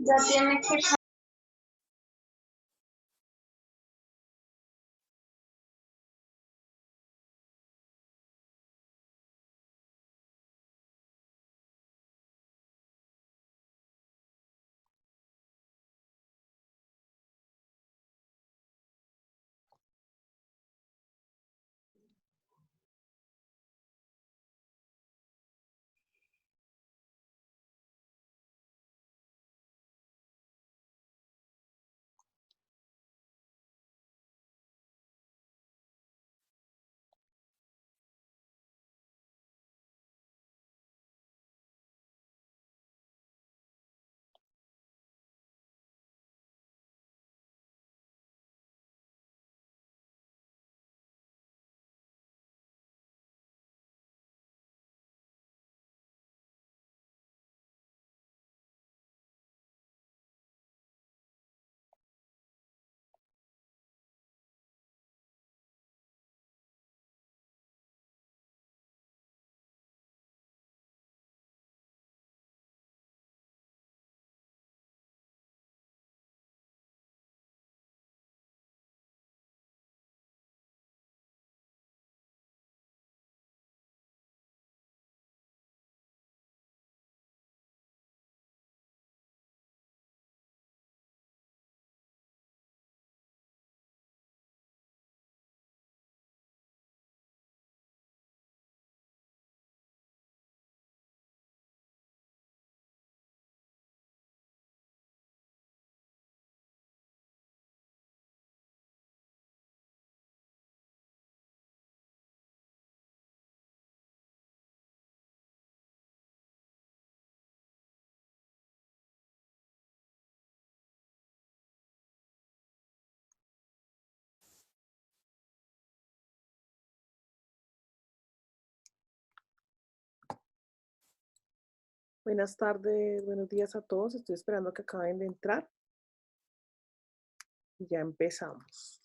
Ya tiene que... Buenas tardes, buenos días a todos. Estoy esperando que acaben de entrar. Ya empezamos.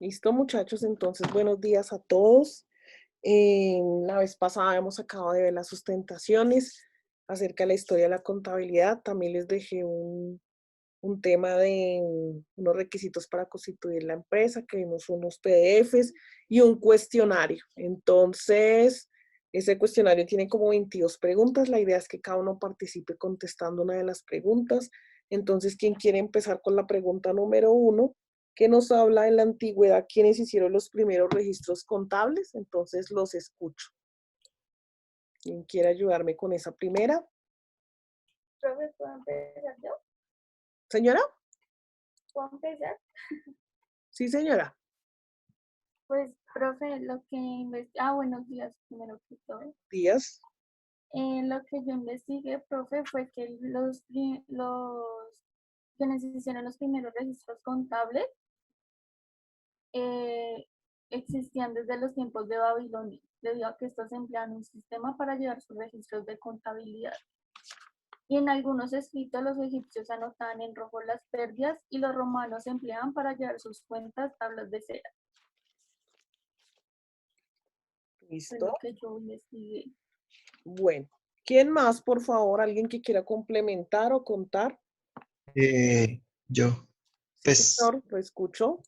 Listo, muchachos. Entonces, buenos días a todos. La vez pasada hemos acabado de ver las sustentaciones acerca de la historia de la contabilidad. También les dejé un tema de unos requisitos para constituir la empresa, que vimos unos PDFs y un cuestionario. Entonces, ese cuestionario tiene como 22 preguntas. La idea es que cada uno participe contestando una de las preguntas. Entonces, ¿quién quiere empezar con la pregunta número 1? Que nos habla en la antigüedad quiénes hicieron los primeros registros contables? Entonces, los escucho. ¿Quién quiere ayudarme con esa primera? Profe, ¿puedo empezar yo? ¿Señora? ¿Puedo empezar? Sí, señora. Pues, profe, lo que buenos días, primero que todo. Díaz. Lo que yo investigué, profe, fue que quienes hicieron los primeros registros contables eh, existían desde los tiempos de Babilonia, debido a que estos emplean un sistema para llevar sus registros de contabilidad. Y en algunos escritos los egipcios anotaban en rojo las pérdidas y los romanos empleaban para llevar sus cuentas tablas de cera. Es Listo. lo que yo investigué. Bueno, ¿quién más, por favor? ¿Alguien que quiera complementar o contar? Yo, Sí, pues, señor, lo escucho.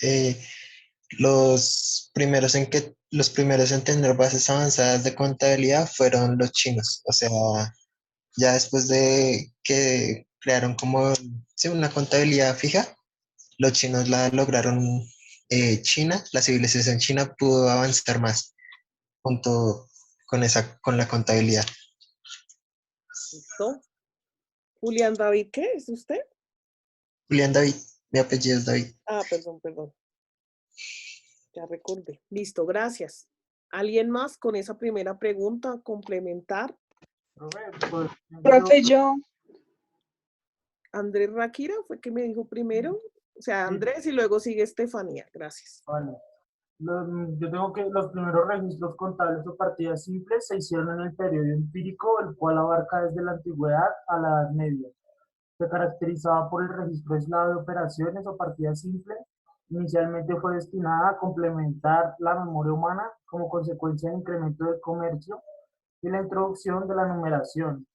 eh, los primeros en tener bases avanzadas de contabilidad fueron los chinos. O sea, ya después de que crearon como sí, una contabilidad fija, los chinos la lograron. La civilización china pudo avanzar más junto con la contabilidad. Listo. Julián David, ¿qué es usted? Julián David, mi apellido es David. Ah, perdón. Ya recordé. Listo, gracias. ¿Alguien más con esa primera pregunta? Complementar. Profe, yo, Andrés Rakira fue que me dijo primero. O sea, Andrés y luego sigue Estefanía. Gracias. Vale. Yo tengo que los primeros registros contables o partidas simples se hicieron en el periodo empírico, el cual abarca desde la antigüedad a la Edad Media. Se caracterizaba por el registro aislado de operaciones o partidas simples. Inicialmente fue destinada a complementar la memoria humana como consecuencia del incremento del comercio y la introducción de la numeración,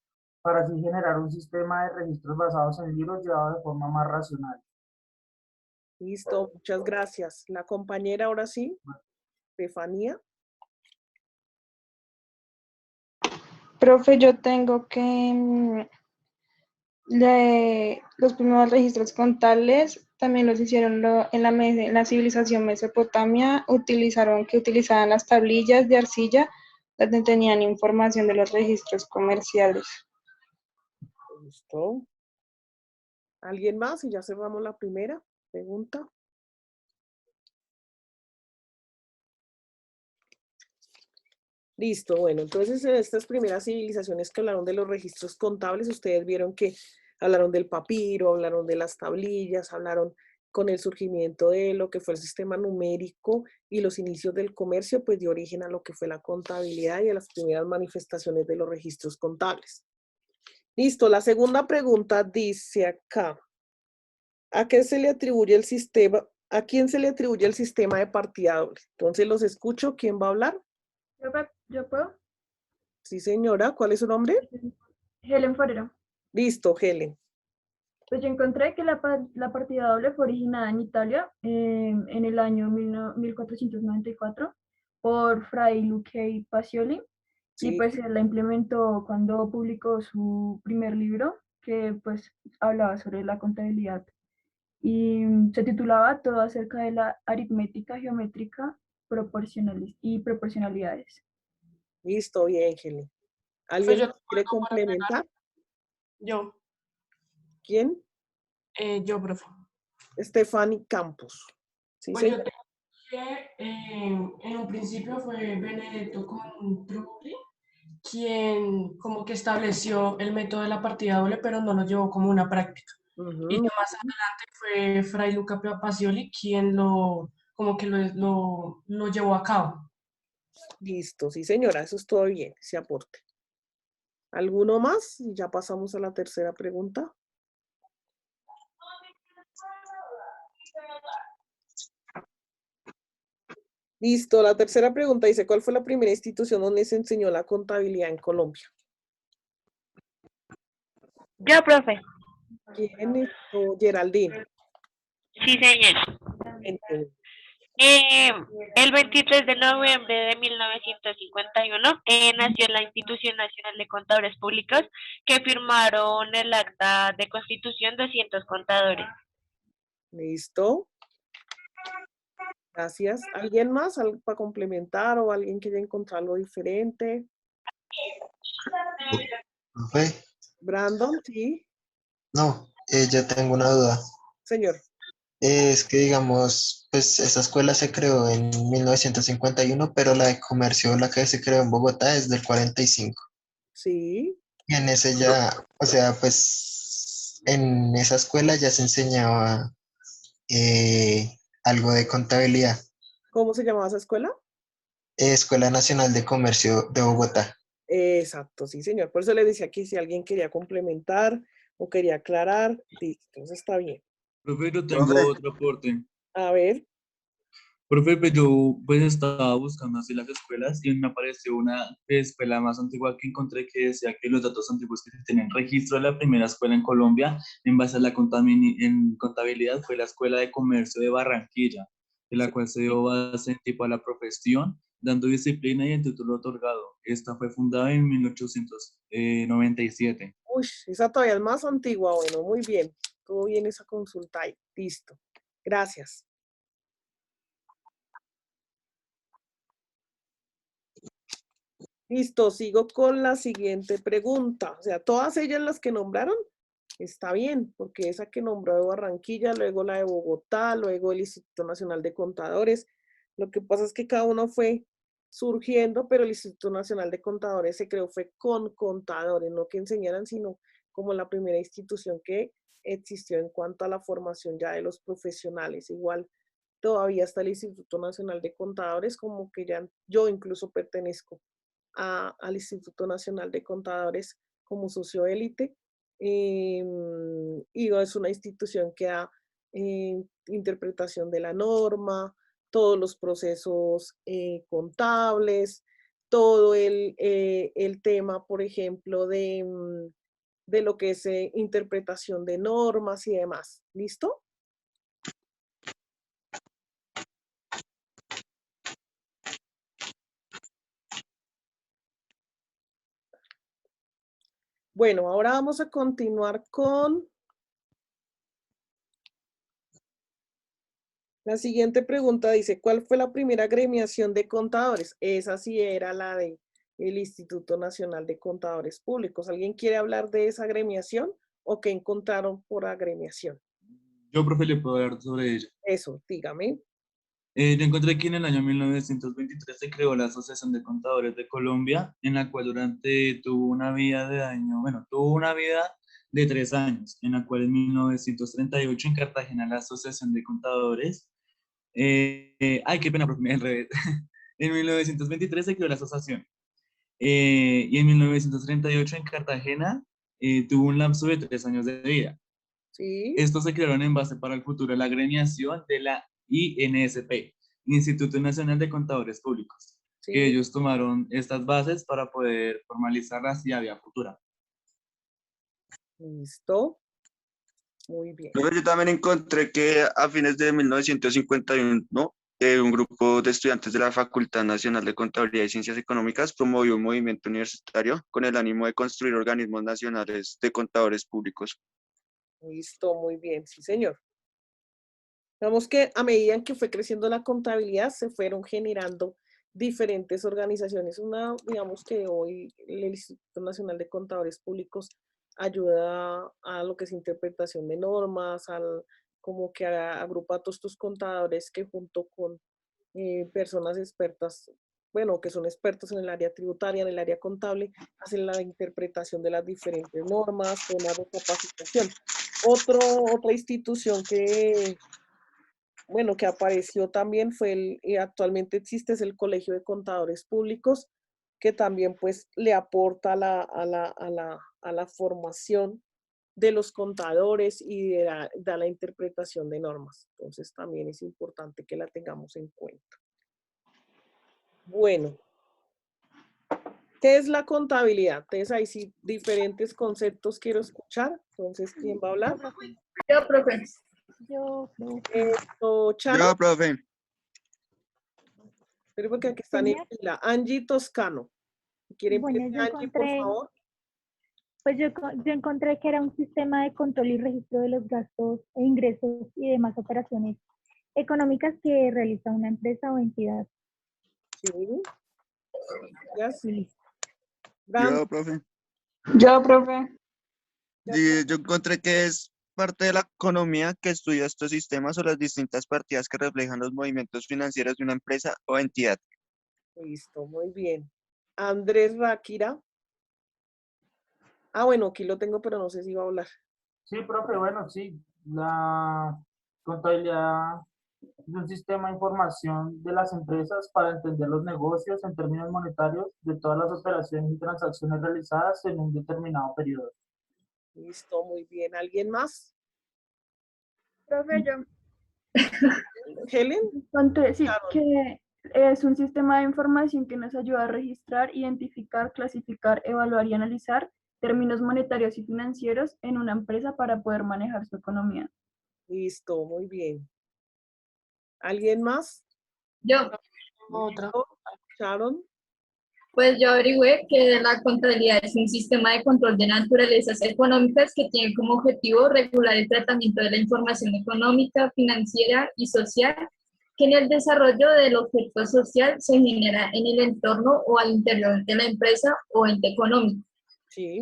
para así generar un sistema de registros basados en libros llevado de forma más racional. Listo, muchas gracias. La compañera ahora sí, Estefanía. profe, yo tengo que los primeros registros contables también los hicieron en la civilización Mesopotamia, utilizaban las tablillas de arcilla donde tenían información de los registros comerciales. Listo. ¿Alguien más? Y ya cerramos la primera pregunta. Listo, bueno, entonces en estas primeras civilizaciones que hablaron de los registros contables, ustedes vieron que hablaron del papiro, hablaron de las tablillas, hablaron con el surgimiento de lo que fue el sistema numérico y los inicios del comercio, pues dio origen a lo que fue la contabilidad y a las primeras manifestaciones de los registros contables. Listo, la segunda pregunta dice acá, ¿a qué se le atribuye el sistema? ¿A quién se le atribuye el sistema de partida doble? Entonces los escucho, ¿quién va a hablar? ¿Yo puedo? Sí, señora, ¿cuál es su nombre? Helen Forero. Listo, Helen. Pues yo encontré que la partida doble fue originada en Italia en el año 1494 por Fray Luque Pacioli, y Sí, pues él la implementó cuando publicó su primer libro, que pues hablaba sobre la contabilidad, y se titulaba Todo acerca de la aritmética geométrica y proporcionalidades. listo, bien, Helen. Profe, ¿Alguien yo más tengo quiere algo para agregar. complementar? Yo, ¿Quién? profe. Stephanie Campos. Sí, Pues yo señora. tengo que en un principio fue Benedetto con Trulli quien como que estableció el método de la partida doble, pero no lo llevó como una práctica. Y Ujú, ya más adelante fue Fray Luca Pacioli quien como que lo llevó a cabo. listo, sí, señora, eso es todo bien, ese aporte. ¿Alguno más? Y ya pasamos a la tercera pregunta. Listo, la tercera pregunta dice, ¿cuál fue la primera institución donde se enseñó la contabilidad en Colombia? Yo, profe. ¿Quién es? Geraldine. Sí, señor. Cuénteme. El 23 de noviembre de 1951 nació la Institución Nacional de Contadores Públicos, que firmaron el acta de constitución 200 contadores. Listo. Gracias. ¿Alguien más? ¿Algo para complementar o alguien que haya encontrado algo diferente? Profe, Brandon, sí. no, yo tengo una duda. Señor. Es que, digamos, pues esa escuela se creó en 1951, pero la de comercio, la que se creó en Bogotá, es del 45. Sí. Y en ese ya, o sea, pues en esa escuela ya se enseñaba algo de contabilidad. ¿Cómo se llamaba esa escuela? Escuela Nacional de Comercio de Bogotá. Exacto, sí, señor. Por eso le decía aquí si alguien quería complementar o quería aclarar, listo, entonces está bien. Profe, yo tengo Profe. otro aporte. A ver, Profe, pues yo pues estaba buscando así las escuelas y me apareció una escuela más antigua que encontré que decía que los datos antiguos que se tenían registro de la primera escuela en Colombia en base a la en contabilidad fue la Escuela de Comercio de Barranquilla, de la cual se dio base tipo a la profesión, dando disciplina y el título otorgado. Esta fue fundada en 1897. uy, esa todavía es más antigua, bueno, muy bien. Todo bien esa consulta ahí, listo. Gracias. Listo, sigo con la siguiente pregunta. O sea, todas ellas las que nombraron, está bien, porque esa que nombró de Barranquilla, luego la de Bogotá, luego el Instituto Nacional de Contadores. Lo que pasa es que cada uno fue surgiendo, pero el Instituto Nacional de Contadores se creó fue con contadores, no que enseñaran, sino como la primera institución que existió en cuanto a la formación ya de los profesionales. Igual todavía está el Instituto Nacional de Contadores, como que ya yo incluso pertenezco al Instituto Nacional de Contadores como socio élite. Y es una institución que da interpretación de la norma, todos los procesos contables, todo el tema, por ejemplo, de lo que es interpretación de normas y demás. ¿Listo? Bueno, ahora vamos a continuar con la siguiente pregunta. Dice, ¿cuál fue la primera agremiación de contadores? Esa sí era la de el Instituto Nacional de Contadores Públicos. ¿Alguien quiere hablar de esa agremiación o qué encontraron por agremiación? Yo, profe, le puedo hablar sobre ella. Eso, dígame. Yo encontré que en el año 1923 se creó la Asociación de Contadores de Colombia, en la cual tuvo una vida de 3 años, en la cual en 1938 en Cartagena la Asociación de Contadores, ay, qué pena, profe, al revés. En 1923 se creó la asociación, y en 1938 en Cartagena tuvo un lapso de 3 años de vida. Sí. Estos se crearon en base para el futuro de la agremiación de la INSP, Instituto Nacional de Contadores Públicos, Sí. que ellos tomaron estas bases para poder formalizarlas y había futura. Listo. Muy bien. Luego yo también encontré que a fines de 1951, ¿no? Un grupo de estudiantes de la Facultad Nacional de Contabilidad y Ciencias Económicas promovió un movimiento universitario con el ánimo de construir organismos nacionales de contadores públicos. Listo, muy bien. Sí, señor. Digamos que a medida en que fue creciendo la contabilidad, se fueron generando diferentes organizaciones. Digamos que hoy el Instituto Nacional de Contadores Públicos ayuda a lo que es interpretación de normas, como que agrupa a todos estos contadores que junto con personas expertas, bueno, que son expertos en el área tributaria, en el área contable, hacen la interpretación de las diferentes normas, temas de capacitación. Otra institución que bueno, que apareció también y actualmente existe, es el Colegio de Contadores Públicos, que también pues le aporta a la formación de los contadores y da la interpretación de normas. Entonces también es importante que la tengamos en cuenta. Bueno, ¿qué es la contabilidad? Entonces, ahí sí, diferentes conceptos quiero escuchar. Entonces, ¿quién va a hablar? Yo, profe. Yo, Chano, Yo, profe. pero porque aquí están en Señor. fila. Angie Toscano. ¿Quieren Bueno, empezar, yo Angie, por encontré, favor? pues yo encontré que era un sistema de control y registro de los gastos e ingresos y demás operaciones económicas que realiza una empresa o entidad. Sí. Yes. Y listo. Brandon, Yo, profe. Yo, profe. Yo encontré que es parte de la economía que estudia estos sistemas o las distintas partidas que reflejan los movimientos financieros de una empresa o entidad. listo, muy bien. Andrés Ráquira. Ah, bueno, aquí lo tengo, pero no sé si va a hablar. Sí, profe, bueno, sí. La contabilidad es un sistema de información de las empresas para entender los negocios en términos monetarios de todas las operaciones y transacciones realizadas en un determinado periodo. Listo, muy bien. ¿Alguien más? Profe, yo Helen. encontré, sí, Sharon. que es un sistema de información que nos ayuda a registrar, identificar, clasificar, evaluar y analizar términos monetarios y financieros en una empresa para poder manejar su economía. Listo, muy bien. ¿Alguien más? Yo, Otra. Listo. Sharon. pues yo averigüé que la contabilidad es un sistema de control de naturalezas económicas que tiene como objetivo regular el tratamiento de la información económica, financiera y social que en el desarrollo del objeto social se genera en el entorno o al interior de la empresa o ente económico. Sí.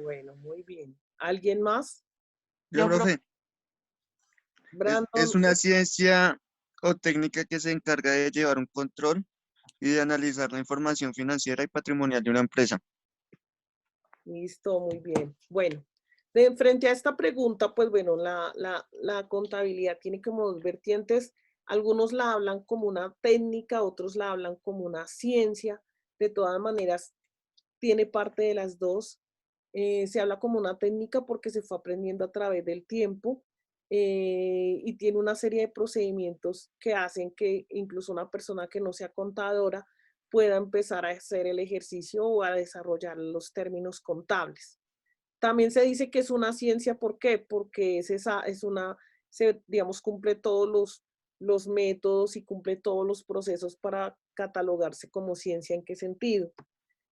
Bueno, muy bien. ¿Alguien más? Yo, profe. Brandon. Es una ciencia o técnica que se encarga de llevar un control y de analizar la información financiera y patrimonial de una empresa. Listo, muy bien. Bueno, frente a esta pregunta, pues bueno, la contabilidad tiene como dos vertientes. Algunos la hablan como una técnica, otros la hablan como una ciencia. De todas maneras, tiene parte de las dos. Se habla como una técnica porque se fue aprendiendo a través del tiempo y tiene una serie de procedimientos que hacen que incluso una persona que no sea contadora pueda empezar a hacer el ejercicio o a desarrollar los términos contables. También se dice que es una ciencia, ¿por qué? Porque digamos, cumple todos los métodos y cumple todos los procesos para catalogarse como ciencia. ¿En qué sentido?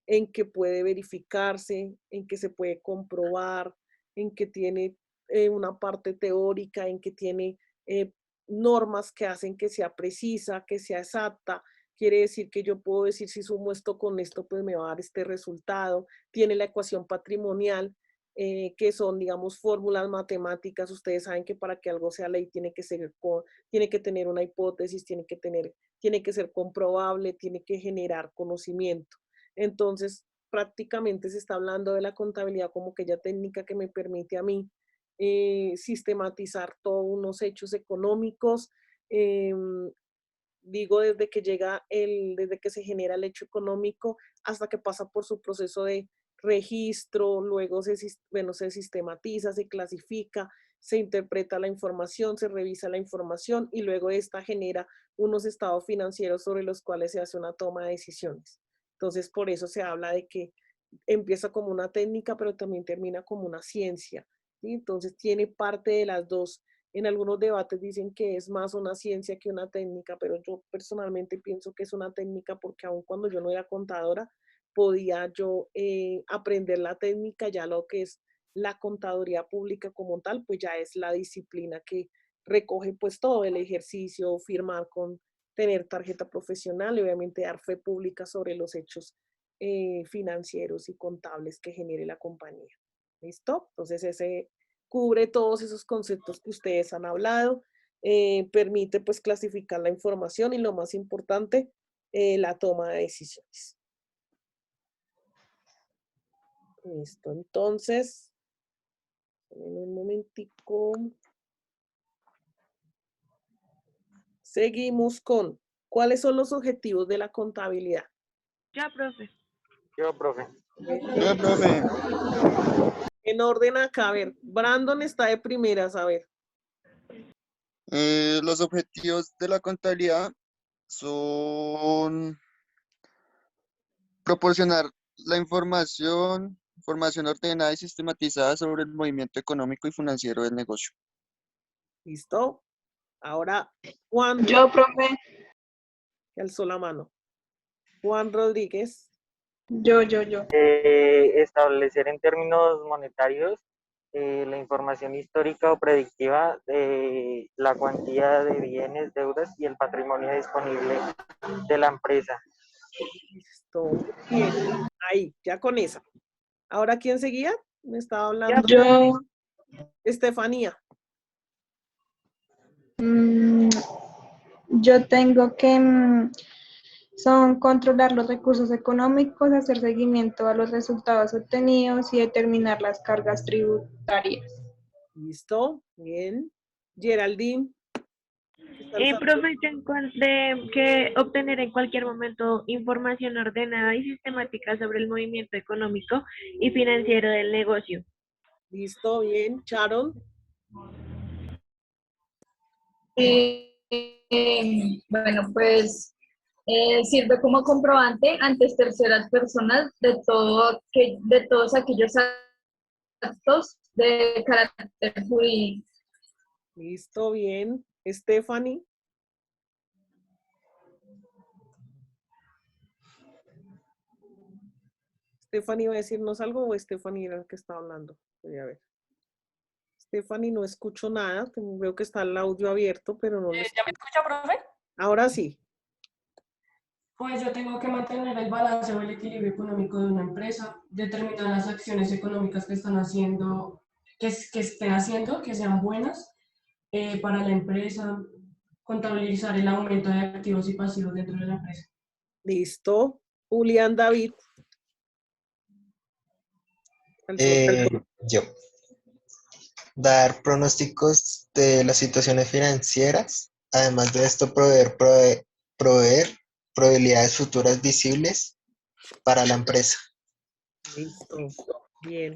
En que puede verificarse, en que se puede comprobar, en que tiene una parte teórica, en que tiene normas que hacen que sea precisa, que sea exacta. Quiere decir que yo puedo decir si sumo esto con esto, pues me va a dar este resultado. Tiene la ecuación patrimonial, que son, digamos, fórmulas matemáticas. Ustedes saben que para que algo sea ley tiene que tener una hipótesis, tiene que ser comprobable, tiene que generar conocimiento. Entonces, prácticamente se está hablando de la contabilidad como aquella técnica que me permite a mí sistematizar todos unos hechos económicos. Digo, desde que se genera el hecho económico hasta que pasa por su proceso de registro, luego se sistematiza, se clasifica, se interpreta la información, se revisa la información y luego esta genera unos estados financieros sobre los cuales se hace una toma de decisiones. Entonces, por eso se habla de que empieza como una técnica, pero también termina como una ciencia, ¿sí? Entonces, tiene parte de las dos. En algunos debates dicen que es más una ciencia que una técnica, pero yo personalmente pienso que es una técnica porque aun cuando yo no era contadora, podía yo aprender la técnica. Ya lo que es la contaduría pública como tal, pues ya es la disciplina que recoge pues todo el ejercicio, firmar tener tarjeta profesional y obviamente dar fe pública sobre los hechos financieros y contables que genere la compañía. ¿Listo? Entonces ese cubre todos esos conceptos que ustedes han hablado, permite pues clasificar la información y lo más importante, la toma de decisiones. Listo, entonces, en un momentico. Seguimos con, ¿cuáles son los objetivos de la contabilidad? Ya, profe. Yo, profe. Yo, profe. En orden acá, a ver, Brandon está de primeras, a ver. Los objetivos de la contabilidad son proporcionar la información ordenada y sistematizada sobre el movimiento económico y financiero del negocio. ¿Listo? Ahora, Juan, Yo, profe. que alzó la mano. Juan Rodríguez. Yo. Establecer en términos monetarios la información histórica o predictiva de la cuantía de bienes, deudas y el patrimonio disponible de la empresa. Listo. Bien. Ahí, ya con esa. Ahora, ¿quién seguía? Me estaba hablando. Yo. Estefanía. Yo tengo que son controlar los recursos económicos, hacer seguimiento a los resultados obtenidos y determinar las cargas tributarias. Listo, bien. Geraldine. Profe, yo encontré que obtener en cualquier momento información ordenada y sistemática sobre el movimiento económico y financiero del negocio. Listo, bien. Sharon. Bueno, pues sirve como comprobante ante terceras personas de todos aquellos actos de carácter jurídico. Listo, bien. Stephanie. Stephanie va a decirnos algo o Stephanie era el que está hablando. Voy a ver. Stephanie, no escucho nada. Veo que está el audio abierto, pero no le ¿Ya me escucha, profe? Ahora sí. Pues yo tengo que mantener el balance o el equilibrio económico de una empresa, determinar las acciones económicas que están haciendo, que estén haciendo, que sean buenas para la empresa, contabilizar el aumento de activos y pasivos dentro de la empresa. Listo. Julián David. Yo. Dar pronósticos de las situaciones financieras. Además de esto, proveer probabilidades futuras visibles para la empresa. Listo. Bien.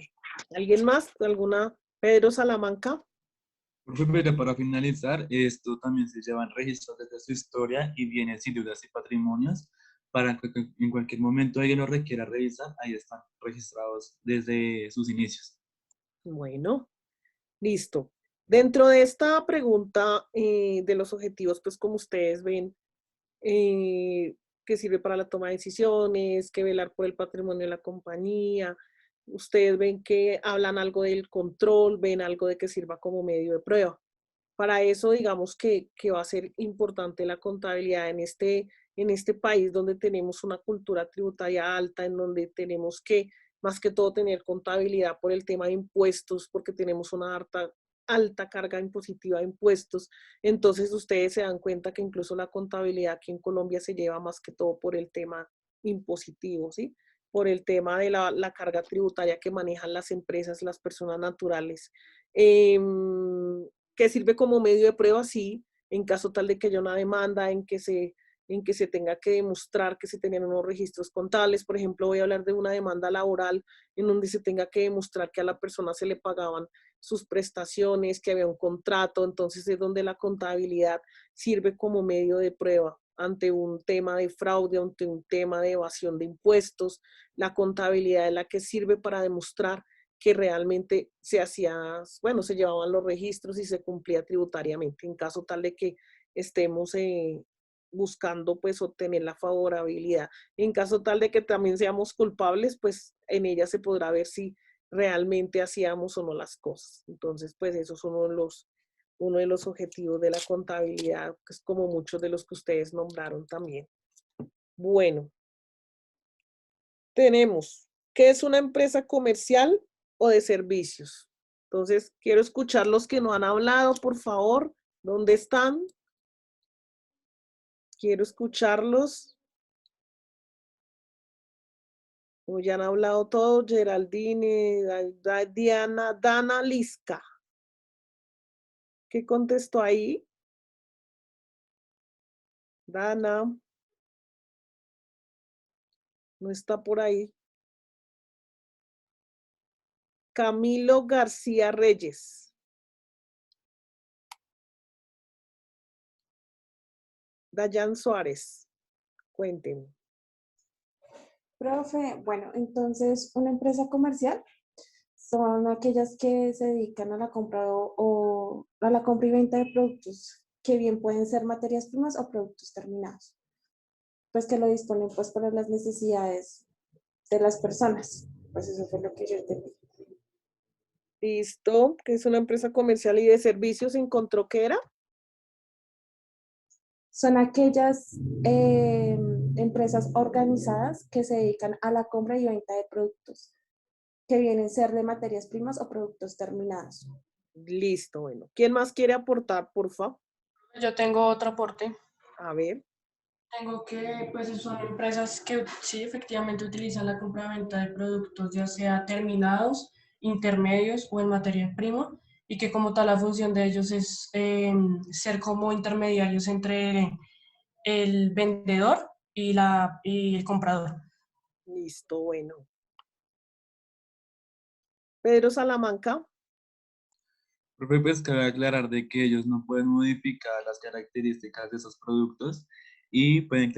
¿Alguien más? ¿Alguna? Pedro Salamanca. Profe, pero para finalizar, esto también se llevan registros desde su historia y bienes y deudas y patrimonios para que en cualquier momento alguien lo requiera revisar, ahí están registrados desde sus inicios. Bueno, listo. Dentro de esta pregunta de los objetivos, pues como ustedes ven, que sirve para la toma de decisiones, que velar por el patrimonio de la compañía, ustedes ven que hablan algo del control, ven algo de que sirva como medio de prueba. Para eso, digamos que va a ser importante la contabilidad en este país donde tenemos una cultura tributaria alta, en donde tenemos que, más que todo, tener contabilidad por el tema de impuestos, porque tenemos una alta carga impositiva de impuestos. Entonces, ustedes se dan cuenta que incluso la contabilidad aquí en Colombia se lleva más que todo por el tema impositivo, ¿sí? Por el tema de la carga tributaria que manejan las empresas, las personas naturales. Que sirve como medio de prueba, sí, en caso tal de que haya una demanda en que se tenga que demostrar que se tenían unos registros contables. Por ejemplo, voy a hablar de una demanda laboral en donde se tenga que demostrar que a la persona se le pagaban sus prestaciones, que había un contrato. Entonces es donde la contabilidad sirve como medio de prueba ante un tema de fraude, ante un tema de evasión de impuestos. La contabilidad es la que sirve para demostrar que realmente se llevaban los registros y se cumplía tributariamente, en caso tal de que estemos buscando pues obtener la favorabilidad. En caso tal de que también seamos culpables, pues en ella se podrá ver si realmente hacíamos o no las cosas. Entonces, pues eso es uno de los objetivos de la contabilidad, que es como muchos de los que ustedes nombraron también. Bueno, tenemos, ¿qué es una empresa comercial o de servicios? Entonces, quiero escuchar los que no han hablado, por favor. ¿Dónde están? Quiero escucharlos. Como ya han hablado todos, Geraldine, Diana, Dana Lisca. ¿Qué contestó ahí? Dana. No está por ahí. Camilo García Reyes. Dayan Suárez, cuéntenme. Profe, bueno, entonces una empresa comercial son aquellas que se dedican a la compra o a la compra y venta de productos que bien pueden ser materias primas o productos terminados, pues que lo disponen pues para las necesidades de las personas. Pues eso fue lo que yo entendí. Listo, que es una empresa comercial y de servicios, ¿encontró que era? Son aquellas empresas organizadas que se dedican a la compra y venta de productos que vienen a ser de materias primas o productos terminados. Listo, bueno. ¿Quién más quiere aportar, por favor? Yo tengo otro aporte. A ver. Tengo que, pues son empresas que sí, efectivamente utilizan la compra-venta de productos, ya sea terminados, intermedios o en materia prima, y que como tal la función de ellos es ser como intermediarios entre el vendedor y el comprador. Listo, bueno. Pedro Salamanca. Profe, pues cabe aclarar de que ellos no pueden modificar las características de esos productos y pueden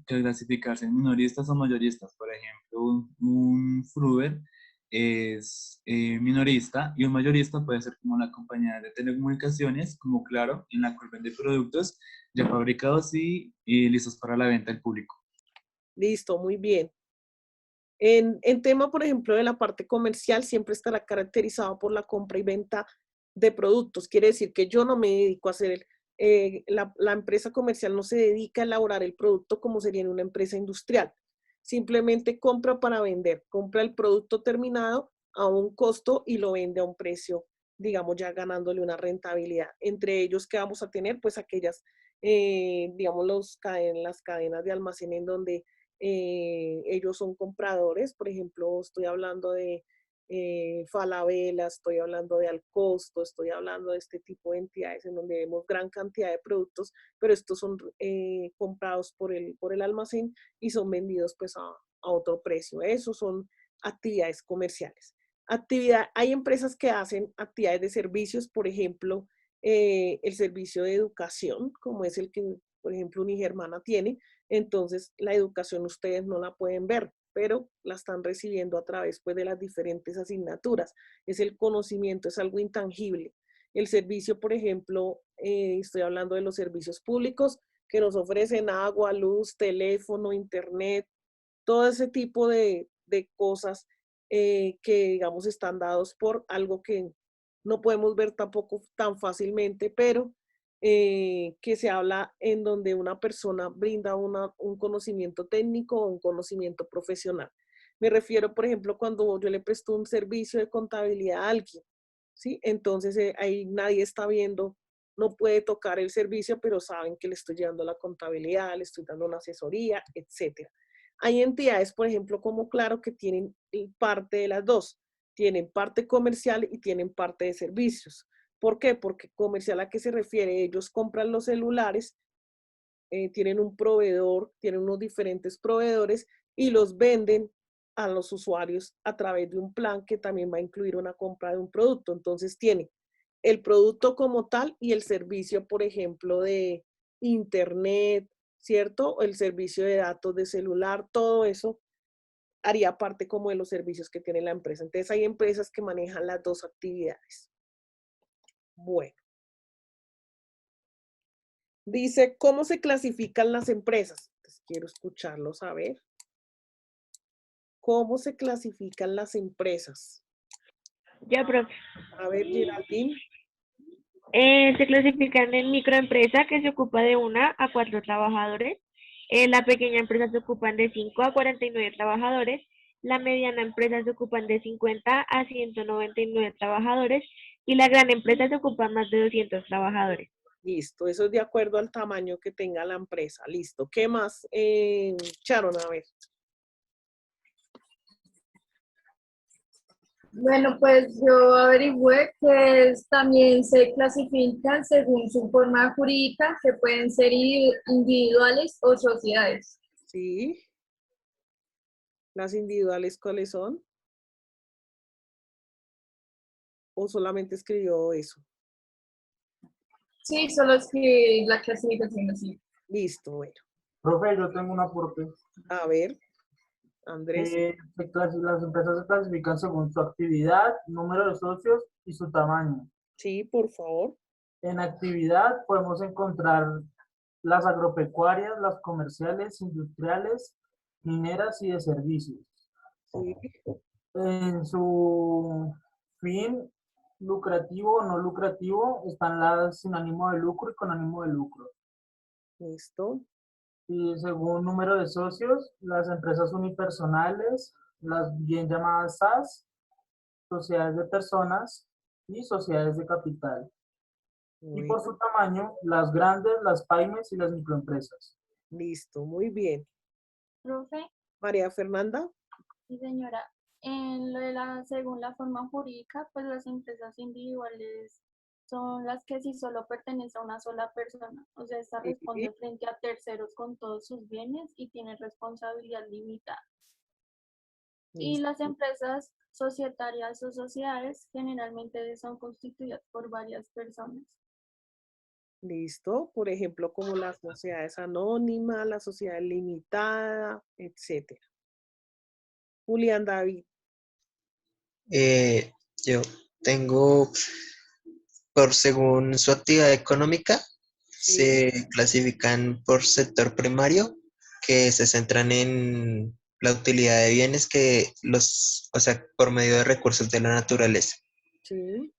clasificarse en minoristas o mayoristas. Por ejemplo, un fruver es minorista y un mayorista puede ser como la compañía de telecomunicaciones, como Claro, en la cual vende productos ya fabricados y listos para la venta al público. Listo, muy bien. En tema, por ejemplo, de la parte comercial, siempre estará caracterizado por la compra y venta de productos. Quiere decir que yo no me dedico a hacer, la empresa comercial no se dedica a elaborar el producto como sería en una empresa industrial. Simplemente compra para vender, compra el producto terminado a un costo y lo vende a un precio, digamos, ya ganándole una rentabilidad. Entre ellos, ¿qué vamos a tener? Pues aquellas, digamos, las cadenas de almacén en donde ellos son compradores. Por ejemplo, estoy hablando de Falabella, estoy hablando de Alcosto, estoy hablando de este tipo de entidades en donde vemos gran cantidad de productos, pero estos son comprados por el almacén y son vendidos pues a otro precio. Esos son actividades comerciales. Hay empresas que hacen actividades de servicios, por ejemplo, el servicio de educación, como es el que, por ejemplo, Unigermana tiene. Entonces, la educación ustedes no la pueden ver, pero la están recibiendo a través pues, de las diferentes asignaturas. Es el conocimiento, es algo intangible. El servicio, por ejemplo, estoy hablando de los servicios públicos que nos ofrecen agua, luz, teléfono, internet, todo ese tipo de cosas que, digamos, están dados por algo que no podemos ver tampoco tan fácilmente, pero que se habla en donde una persona brinda un conocimiento técnico o un conocimiento profesional. Me refiero, por ejemplo, cuando yo le presto un servicio de contabilidad a alguien, ¿sí? Entonces ahí nadie está viendo, no puede tocar el servicio, pero saben que le estoy llevando la contabilidad, le estoy dando una asesoría, etcétera. Hay entidades, por ejemplo, como Claro, que tienen parte de las dos. Tienen parte comercial y tienen parte de servicios. ¿Por qué? Porque comercial, ¿a qué se refiere? Ellos compran los celulares, tienen un proveedor, tienen unos diferentes proveedores y los venden a los usuarios a través de un plan que también va a incluir una compra de un producto. Entonces tiene el producto como tal y el servicio, por ejemplo, de internet, ¿cierto? El servicio de datos de celular, todo eso haría parte como de los servicios que tiene la empresa. Entonces hay empresas que manejan las dos actividades. Bueno. Dice, ¿cómo se clasifican las empresas? Entonces quiero escucharlos a ver. ¿Cómo se clasifican las empresas? Ya, profe. A ver, Geraldine. Se clasifican en microempresa, que se ocupa de 1 a 4 trabajadores. La pequeña empresa se ocupan de 5 a 49 trabajadores. La mediana empresa se ocupan de 50 a 199 trabajadores. Y la gran empresa se ocupa más de 200 trabajadores. Listo, eso es de acuerdo al tamaño que tenga la empresa. Listo. ¿Qué más, Sharon? A ver. Bueno, pues yo averigüé que también se clasifican según su forma jurídica, que pueden ser individuales o sociedades. Sí. ¿Las individuales cuáles son? ¿O solamente escribió eso? Sí, solo es que la clasificación así. Listo, bueno. Profe, yo tengo un aporte. A ver, Andrés. Las empresas se clasifican según su actividad, número de socios y su tamaño. Sí, por favor. En actividad podemos encontrar las agropecuarias, las comerciales, industriales, mineras y de servicios. Sí. En su fin lucrativo o no lucrativo están las sin ánimo de lucro y con ánimo de lucro. Listo. Y según número de socios, las empresas unipersonales, las bien llamadas SAS, sociedades de personas y sociedades de capital. Y por su tamaño, las grandes, las pymes y las microempresas. Listo, muy bien. Profe, María Fernanda. sí señora, según la forma jurídica, pues las empresas individuales son las que si solo pertenece a una sola persona, o sea, esta responde frente a terceros con todos sus bienes y tiene responsabilidad limitada. Y las empresas societarias o sociedades generalmente son constituidas por varias personas. Listo, por ejemplo, como las sociedades anónimas, la sociedad limitada, etcétera. Julián David. Yo tengo, según su actividad económica, se clasifican por sector primario, que se centran en la utilidad de bienes o sea, por medio de recursos de la naturaleza. Sí.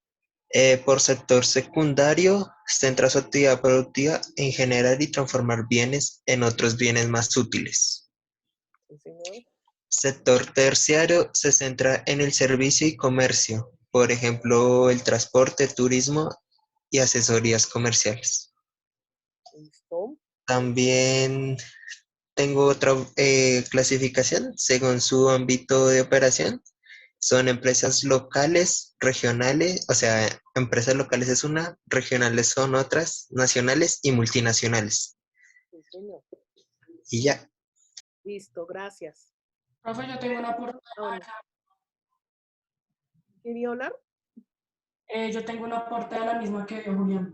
Por sector secundario, centra su actividad productiva en generar y transformar bienes en otros bienes más útiles. Sí, señor. Sector terciario se centra en el servicio y comercio, por ejemplo, el transporte, turismo y asesorías comerciales. Listo. También tengo otra clasificación según su ámbito de operación. Son empresas locales, regionales, o sea, empresas locales es una, regionales son otras, nacionales y multinacionales. Sí, señor. Y ya. Listo, gracias. Profe, yo tengo una aporte. ¿Quería hablar? Yo tengo un aporte a la misma que dio Julián.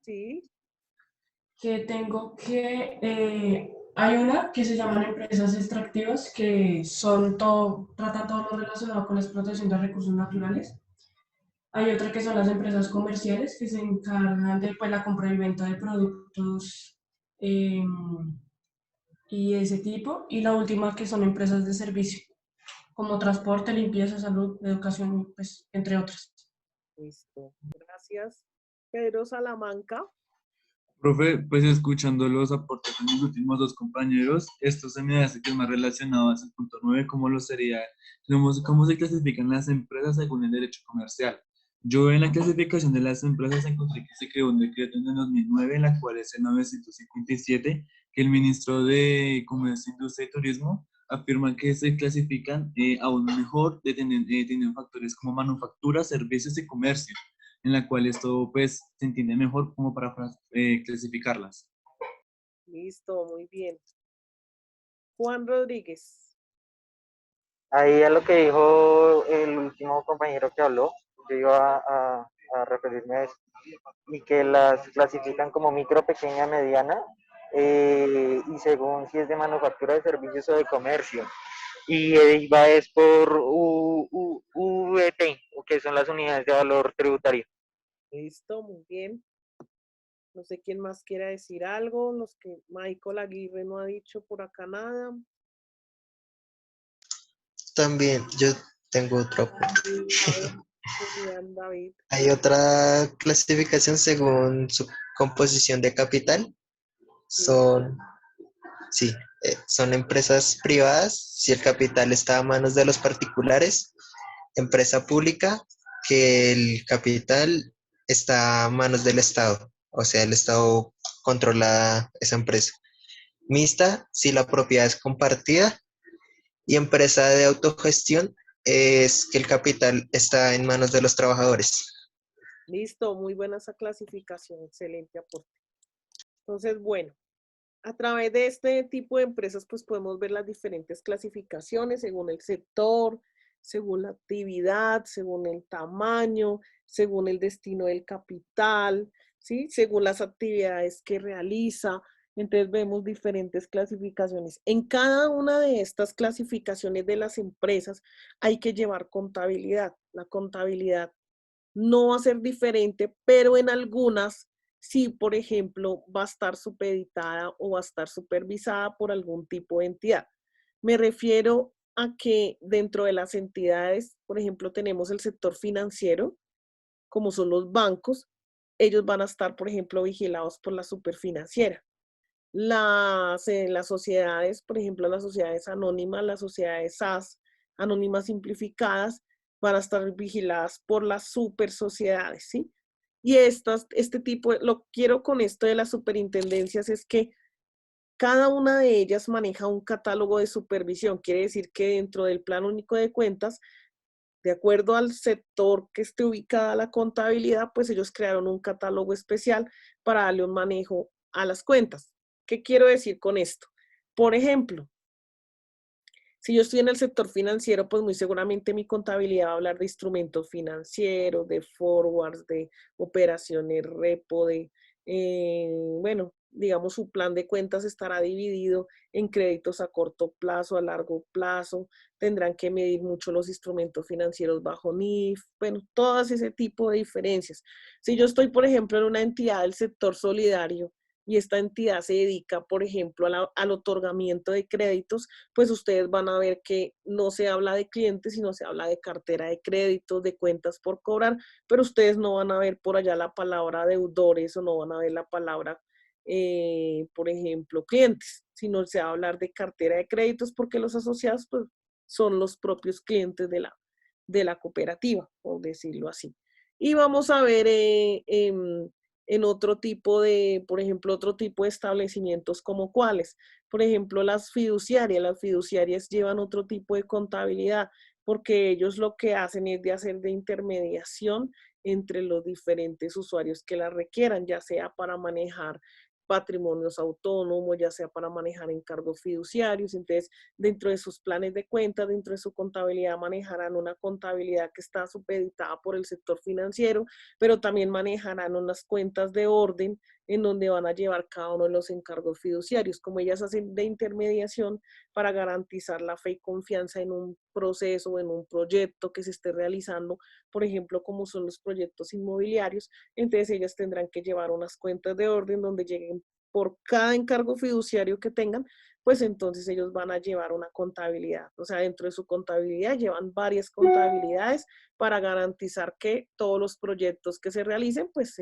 Sí. Que tengo que hay una que se llaman empresas extractivas que tratan todo lo relacionado con la explotación de recursos naturales. Hay otra que son las empresas comerciales que se encargan de la compra y venta de productos y ese tipo. Y la última que son empresas de servicio, como transporte, limpieza, salud, educación, pues, entre otras. Listo, gracias. Pedro Salamanca. Profe, pues escuchando los aportes de mis últimos dos compañeros, esto se me hace que es más relacionado a ese punto 9, cómo lo sería, cómo se clasifican las empresas según el derecho comercial. Yo en la clasificación de las empresas encontré que se creó un decreto en el 2009, en la cual es el 957, que el ministro de Comercio, Industria y Turismo afirma que se clasifican aún mejor teniendo factores como manufactura, servicios y comercio, en la cual esto pues se entiende mejor como para clasificarlas. Listo, muy bien. Juan Rodríguez. Ahí a lo que dijo el último compañero que habló, yo iba a referirme a eso, y que las clasifican como micro, pequeña, mediana, y según si es de manufactura, de servicios o de comercio. Y va es por VT, que son las unidades de valor tributario. Listo, muy bien. No sé quién más quiera decir algo. Los que Michael Aguirre no ha dicho por acá nada. También yo tengo otro. David. Hay otra clasificación según su composición de capital. Son empresas privadas, si el capital está a manos de los particulares. Empresa pública, que el capital está a manos del Estado, o sea, el Estado controla esa empresa. Mixta, si la propiedad es compartida. Y empresa de autogestión es que el capital está en manos de los trabajadores. Listo, muy buena esa clasificación, excelente aporte. Entonces, bueno, a través de este tipo de empresas, pues podemos ver las diferentes clasificaciones según el sector, según la actividad, según el tamaño, según el destino del capital, ¿sí? Según las actividades que realiza, Entonces vemos diferentes clasificaciones. En cada una de estas clasificaciones de las empresas hay que llevar contabilidad. La contabilidad no va a ser diferente, pero en algunas sí, por ejemplo, va a estar supeditada o va a estar supervisada por algún tipo de entidad. Me refiero a que dentro de las entidades, por ejemplo, tenemos el sector financiero, como son los bancos, ellos van a estar, por ejemplo, vigilados por la superfinanciera. Las sociedades, por ejemplo, las sociedades anónimas, las sociedades SAS, anónimas simplificadas, van a estar vigiladas por las super sociedades, ¿sí? Y este tipo, lo quiero con esto de las superintendencias es que cada una de ellas maneja un catálogo de supervisión. Quiere decir que dentro del Plan Único de Cuentas, de acuerdo al sector que esté ubicada la contabilidad, pues ellos crearon un catálogo especial para darle un manejo a las cuentas. ¿Qué quiero decir con esto? Por ejemplo, si yo estoy en el sector financiero, pues muy seguramente mi contabilidad va a hablar de instrumentos financieros, de forwards, de operaciones repo, bueno, digamos, su plan de cuentas estará dividido en créditos a corto plazo, a largo plazo, tendrán que medir mucho los instrumentos financieros bajo NIF, bueno, todas ese tipo de diferencias. Si yo estoy, por ejemplo, en una entidad del sector solidario y esta entidad se dedica, por ejemplo, al otorgamiento de créditos, pues ustedes van a ver que no se habla de clientes, sino se habla de cartera de créditos, de cuentas por cobrar, pero ustedes no van a ver por allá la palabra deudores o no van a ver la palabra, por ejemplo, clientes, sino se va a hablar de cartera de créditos porque los asociados pues, son los propios clientes de la cooperativa, por decirlo así. Y vamos a ver en otro tipo de, por ejemplo, otro tipo de establecimientos como cuáles. Por ejemplo, las fiduciarias llevan otro tipo de contabilidad porque ellos lo que hacen es de hacer de intermediación entre los diferentes usuarios que la requieran, ya sea para manejar patrimonios autónomos, ya sea para manejar encargos fiduciarios. Entonces, dentro de sus planes de cuenta, dentro de su contabilidad, manejarán una contabilidad que está supeditada por el sector financiero, pero también manejarán unas cuentas de orden en donde van a llevar cada uno de los encargos fiduciarios, como ellas hacen de intermediación para garantizar la fe y confianza en un proceso o en un proyecto que se esté realizando, por ejemplo, como son los proyectos inmobiliarios. Entonces ellas tendrán que llevar unas cuentas de orden donde lleguen por cada encargo fiduciario que tengan, pues entonces ellos van a llevar una contabilidad. O sea, dentro de su contabilidad llevan varias contabilidades para garantizar que todos los proyectos que se realicen, pues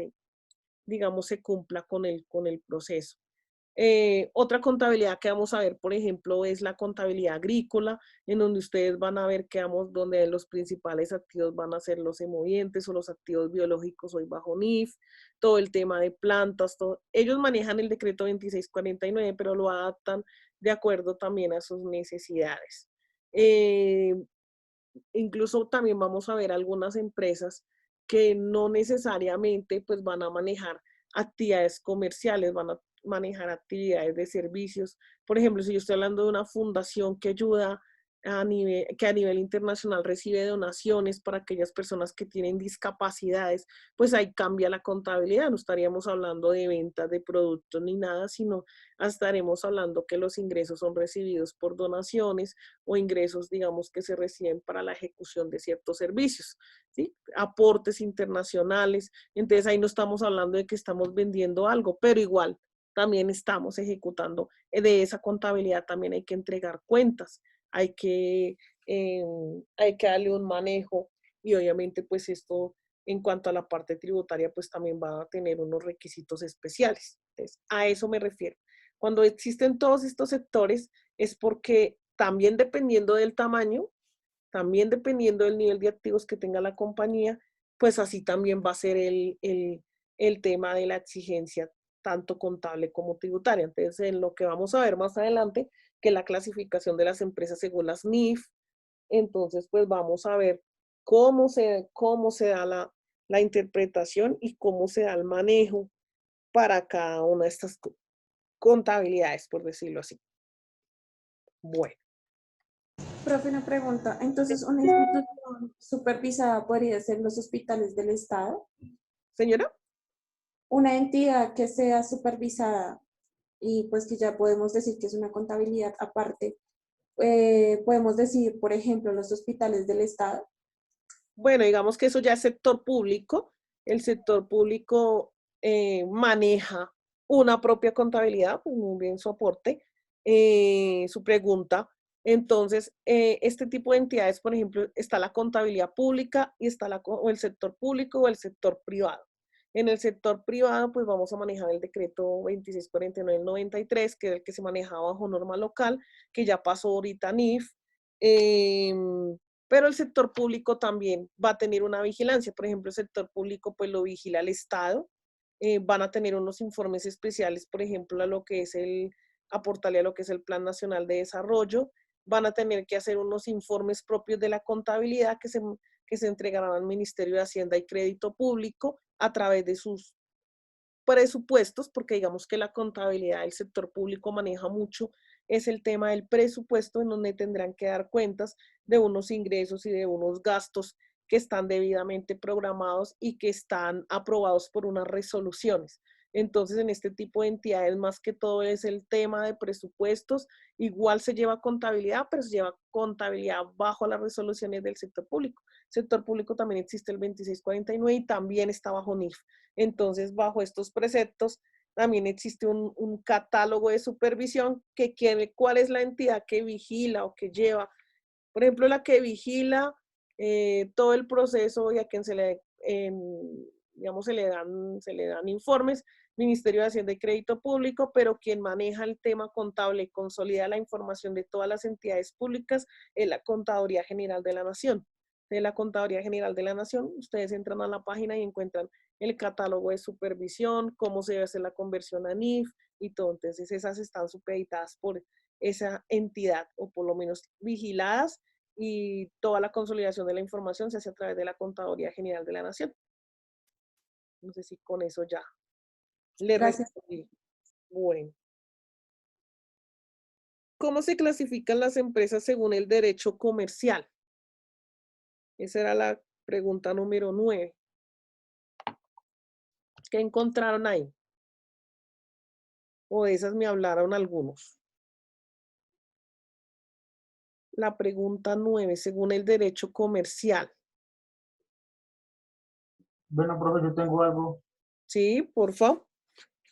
digamos, se cumpla con el proceso. Otra contabilidad que vamos a ver, por ejemplo, es la contabilidad agrícola, en donde ustedes van a ver que donde los principales activos van a ser los emovientes o los activos biológicos hoy bajo NIF, todo el tema de plantas, todo. Ellos manejan el decreto 2649, pero lo adaptan de acuerdo también a sus necesidades. Incluso también vamos a ver algunas empresas que no necesariamente pues van a manejar actividades comerciales, van a manejar actividades de servicios. Por ejemplo, si yo estoy hablando de una fundación que ayuda que a nivel internacional recibe donaciones para aquellas personas que tienen discapacidades, pues ahí cambia la contabilidad. No estaríamos hablando de ventas de productos ni nada, sino estaremos hablando que los ingresos son recibidos por donaciones o ingresos, digamos, que se reciben para la ejecución de ciertos servicios, ¿sí? Aportes internacionales. Entonces ahí no estamos hablando de que estamos vendiendo algo, pero igual también estamos ejecutando. De esa contabilidad también hay que entregar cuentas, hay que darle un manejo y obviamente pues esto en cuanto a la parte tributaria pues también va a tener unos requisitos especiales. Entonces, a eso me refiero. Cuando existen todos estos sectores es porque también dependiendo del tamaño, también dependiendo del nivel de activos que tenga la compañía, pues así también va a ser el tema de la exigencia tanto contable como tributaria. Entonces, en lo que vamos a ver más adelante, que la clasificación de las empresas según las NIF, entonces pues vamos a ver cómo se da la interpretación y cómo se da el manejo para cada una de estas contabilidades, por decirlo así. Bueno. Profe, una pregunta. Entonces, ¿una institución supervisada podría ser los hospitales del Estado? Señora. Una entidad que sea supervisada y pues que ya podemos decir que es una contabilidad aparte. Podemos decir, por ejemplo, los hospitales del Estado. Bueno, digamos que eso ya es sector público. El sector público maneja una propia contabilidad, pues muy bien su aporte, su pregunta. Entonces, este tipo de entidades, por ejemplo, está la contabilidad pública y está o el sector público o el sector privado. En el sector privado, pues vamos a manejar el decreto 2649 del 93, que es el que se manejaba bajo norma local, que ya pasó ahorita a NIF. Pero el sector público también va a tener una vigilancia. Por ejemplo, el sector público pues lo vigila el Estado. Van a tener unos informes especiales, por ejemplo, a lo que es aportarle a lo que es el Plan Nacional de Desarrollo. Van a tener que hacer unos informes propios de la contabilidad que se entregarán al Ministerio de Hacienda y Crédito Público a través de sus presupuestos, porque digamos que la contabilidad del sector público maneja mucho, es el tema del presupuesto, en donde tendrán que dar cuentas de unos ingresos y de unos gastos que están debidamente programados y que están aprobados por unas resoluciones. Entonces, en este tipo de entidades, más que todo es el tema de presupuestos. Igual se lleva contabilidad, pero se lleva contabilidad bajo las resoluciones del sector público. Sector público también existe el 2649 y también está bajo NIF. Entonces, bajo estos preceptos, también existe un catálogo de supervisión que quiere cuál es la entidad que vigila o que lleva. Por ejemplo, la que vigila todo el proceso y a quien digamos, se le dan informes, Ministerio de Hacienda y Crédito Público, pero quien maneja el tema contable y consolida la información de todas las entidades públicas es la Contaduría General de la Nación. De la Contaduría General de la Nación, ustedes entran a la página y encuentran el catálogo de supervisión, cómo se debe hacer la conversión a NIF y todo. Entonces, esas están supeditadas por esa entidad, o por lo menos vigiladas, y toda la consolidación de la información se hace a través de la Contaduría General de la Nación. No sé si con eso ya le respondí. Bueno. ¿Cómo se clasifican las empresas según el derecho comercial? Esa era la pregunta número 9. ¿Qué encontraron ahí? O de esas me hablaron algunos. La pregunta 9, según el derecho comercial. Bueno, profe, yo tengo algo. Sí, por favor.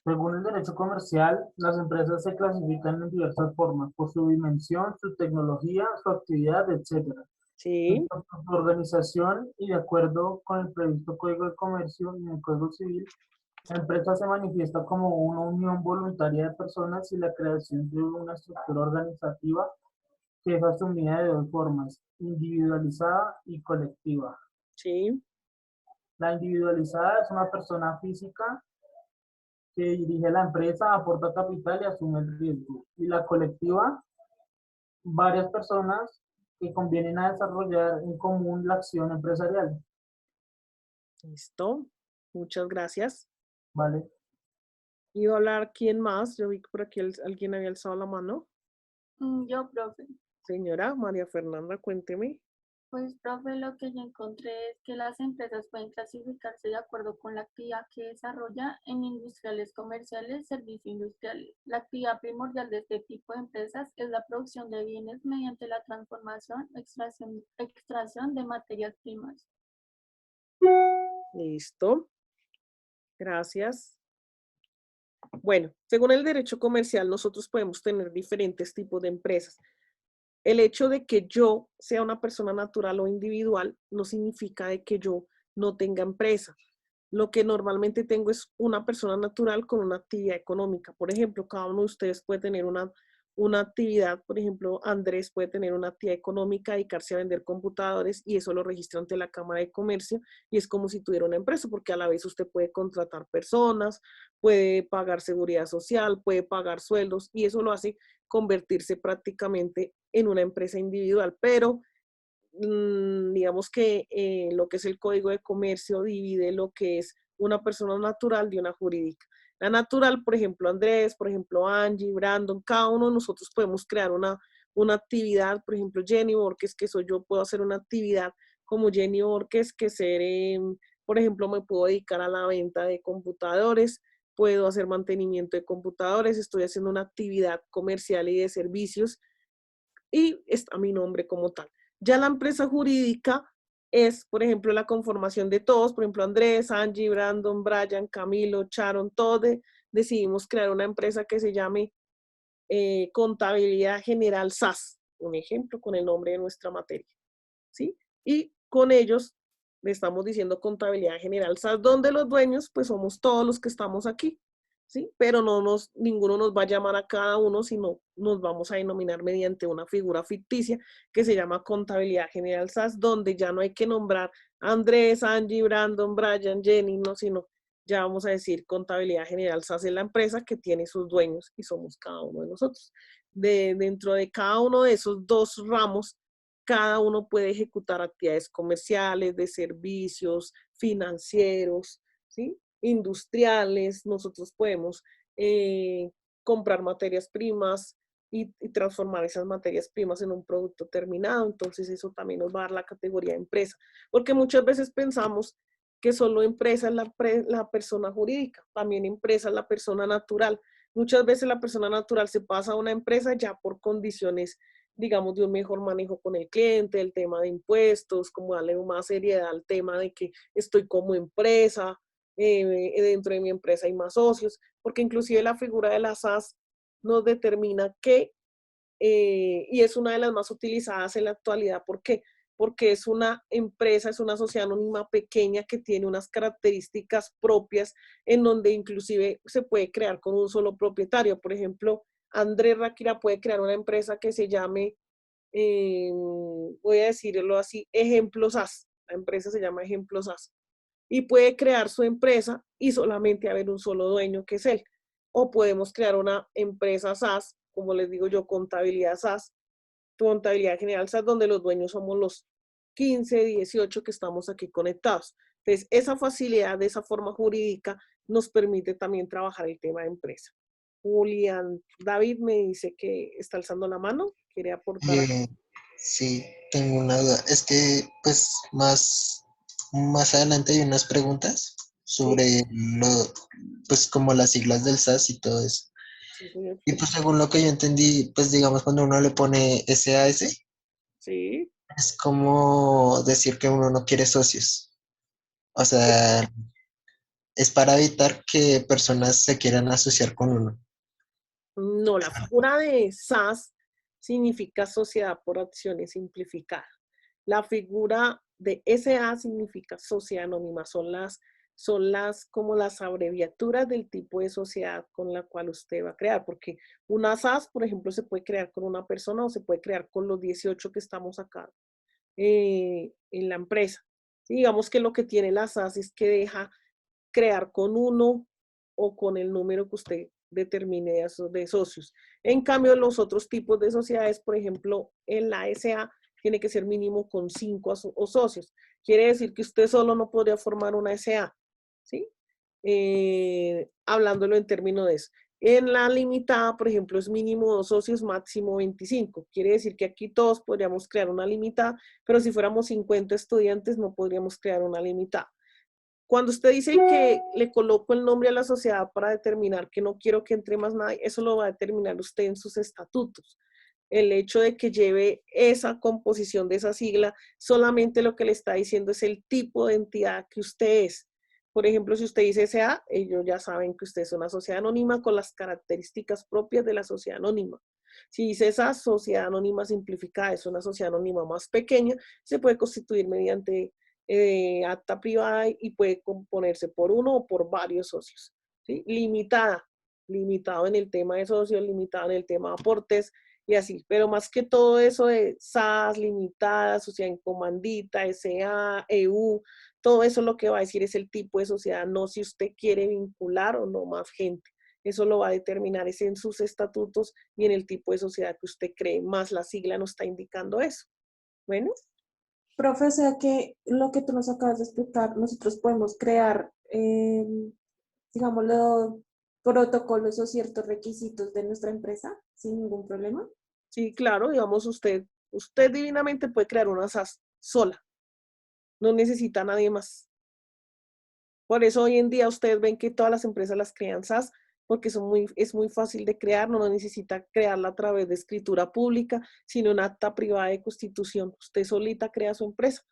Según el derecho comercial, las empresas se clasifican en diversas formas, por su dimensión, su tecnología, su actividad, etc. Sí. Su organización y de acuerdo con el previsto Código de Comercio y el Código Civil, la empresa se manifiesta como una unión voluntaria de personas y la creación de una estructura organizativa que es asumida de dos formas, individualizada y colectiva. Sí. La individualizada es una persona física que dirige la empresa, aporta capital y asume el riesgo. Y la colectiva, varias personas que convienen a desarrollar en común la acción empresarial. Listo. Muchas gracias. Vale. Iba a hablar quién más. Yo vi que por aquí alguien había alzado la mano. Yo, profe. Señora María Fernanda, cuénteme. Pues, profe, lo que yo encontré es que las empresas pueden clasificarse de acuerdo con la actividad que desarrolla en industriales, comerciales, servicios industriales. La actividad primordial de este tipo de empresas es la producción de bienes mediante la transformación, extracción de materias primas. Listo. Gracias. Bueno, según el derecho comercial, nosotros podemos tener diferentes tipos de empresas. El hecho de que yo sea una persona natural o individual no significa de que yo no tenga empresa. Lo que normalmente tengo es una persona natural con una actividad económica. Por ejemplo, cada uno de ustedes puede tener una actividad, por ejemplo, Andrés puede tener una actividad económica, dedicarse a vender computadores y eso lo registra ante la Cámara de Comercio y es como si tuviera una empresa porque a la vez usted puede contratar personas, puede pagar seguridad social, puede pagar sueldos y eso lo hace convertirse prácticamente en una empresa individual, pero digamos que lo que es el Código de Comercio divide lo que es una persona natural de una jurídica. La natural, por ejemplo, Andrés, por ejemplo, Angie, Brandon, cada uno de nosotros podemos crear una actividad, por ejemplo, Jenny Borges, que soy yo, puedo hacer una actividad como Jenny Borges, que ser, por ejemplo, me puedo dedicar a la venta de computadores, puedo hacer mantenimiento de computadores, estoy haciendo una actividad comercial y de servicios y está mi nombre como tal. Ya la empresa jurídica es, por ejemplo, la conformación de todos, por ejemplo, Andrés, Angie, Brandon, Brian, Camilo, Sharon, todos decidimos crear una empresa que se llame Contabilidad General SAS, un ejemplo con el nombre de nuestra materia, ¿sí? Y con ellos le estamos diciendo Contabilidad General SAS, donde los dueños pues somos todos los que estamos aquí, ¿sí? Pero ninguno nos va a llamar a cada uno, sino nos vamos a denominar mediante una figura ficticia que se llama Contabilidad General SAS, donde ya no hay que nombrar Andrés, Angie, Brandon, Brian, Jenny, no, sino ya vamos a decir Contabilidad General SAS es la empresa que tiene sus dueños y somos cada uno de nosotros. Dentro de cada uno de esos dos ramos, cada uno puede ejecutar actividades comerciales, de servicios, financieros, ¿sí? Industriales. Nosotros podemos comprar materias primas y transformar esas materias primas en un producto terminado. Entonces eso también nos va a dar la categoría de empresa. Porque muchas veces pensamos que solo empresa es la persona jurídica, también empresa es la persona natural. Muchas veces la persona natural se pasa a una empresa ya por condiciones, digamos, de un mejor manejo con el cliente, el tema de impuestos, como darle más seriedad al tema de que estoy como empresa, dentro de mi empresa hay más socios, porque inclusive la figura de la SAS nos determina que, y es una de las más utilizadas en la actualidad, ¿por qué? Porque es una empresa, es una sociedad anónima pequeña que tiene unas características propias en donde inclusive se puede crear con un solo propietario. Por ejemplo, Andrés Ráquira puede crear una empresa que se llame, voy a decirlo así, Ejemplos SAS. La empresa se llama Ejemplos SAS. Y puede crear su empresa y solamente haber un solo dueño que es él. O podemos crear una empresa SAS, como les digo yo, Contabilidad SAS, Contabilidad General SAS, donde los dueños somos los 15, 18 que estamos aquí conectados. Entonces, esa facilidad de esa forma jurídica nos permite también trabajar el tema de empresa. Julián David me dice que está alzando la mano, quiere aportar. Sí, tengo una duda. Es que, pues, más adelante hay unas preguntas sobre pues, como las siglas del SAS y todo eso. Sí, señor. Y pues, según lo que yo entendí, pues, digamos, cuando uno le pone SAS, sí, es como decir que uno no quiere socios. O sea, es para evitar que personas se quieran asociar con uno. No, la figura de SAS significa Sociedad por Acciones Simplificada. La figura de SA significa Sociedad Anónima. Son las como las abreviaturas del tipo de sociedad con la cual usted va a crear. Porque una SAS, por ejemplo, se puede crear con una persona o se puede crear con los 18 que estamos acá en la empresa. Sí, digamos que lo que tiene la SAS es que deja crear con uno o con el número que usted determine de socios. En cambio, los otros tipos de sociedades, por ejemplo, en la SA, tiene que ser mínimo con 5 socios. Quiere decir que usted solo no podría formar una SA, ¿sí? Hablándolo en términos de eso. En la limitada, por ejemplo, es mínimo 2 socios, máximo 25. Quiere decir que aquí todos podríamos crear una limitada, pero si fuéramos 50 estudiantes no podríamos crear una limitada. Cuando usted dice que le coloco el nombre a la sociedad para determinar que no quiero que entre más nadie, eso lo va a determinar usted en sus estatutos. El hecho de que lleve esa composición de esa sigla, solamente lo que le está diciendo es el tipo de entidad que usted es. Por ejemplo, si usted dice SA, ellos ya saben que usted es una sociedad anónima con las características propias de la sociedad anónima. Si dice esa sociedad anónima simplificada, es una sociedad anónima más pequeña, se puede constituir mediante acta privada y puede componerse por uno o por varios socios. ¿Sí? Limitado en el tema de socios, limitado en el tema de aportes y así. Pero más que todo eso de SAS, limitada, sociedad en comandita, SA, EU, todo eso lo que va a decir es el tipo de sociedad, no si usted quiere vincular o no más gente. Eso lo va a determinar es en sus estatutos y en el tipo de sociedad que usted cree, más la sigla nos está indicando eso. Bueno. Profe, o sea que lo que tú nos acabas de explicar, nosotros podemos crear, digámoslo, protocolos o ciertos requisitos de nuestra empresa sin ningún problema. Sí, claro, digamos usted divinamente puede crear una SAS sola, no necesita a nadie más. Por eso hoy en día ustedes ven que todas las empresas las crean SAS, porque es muy fácil de crear, no necesita crearla a través de escritura pública, sino una acta privada de constitución. Usted solita crea su empresa.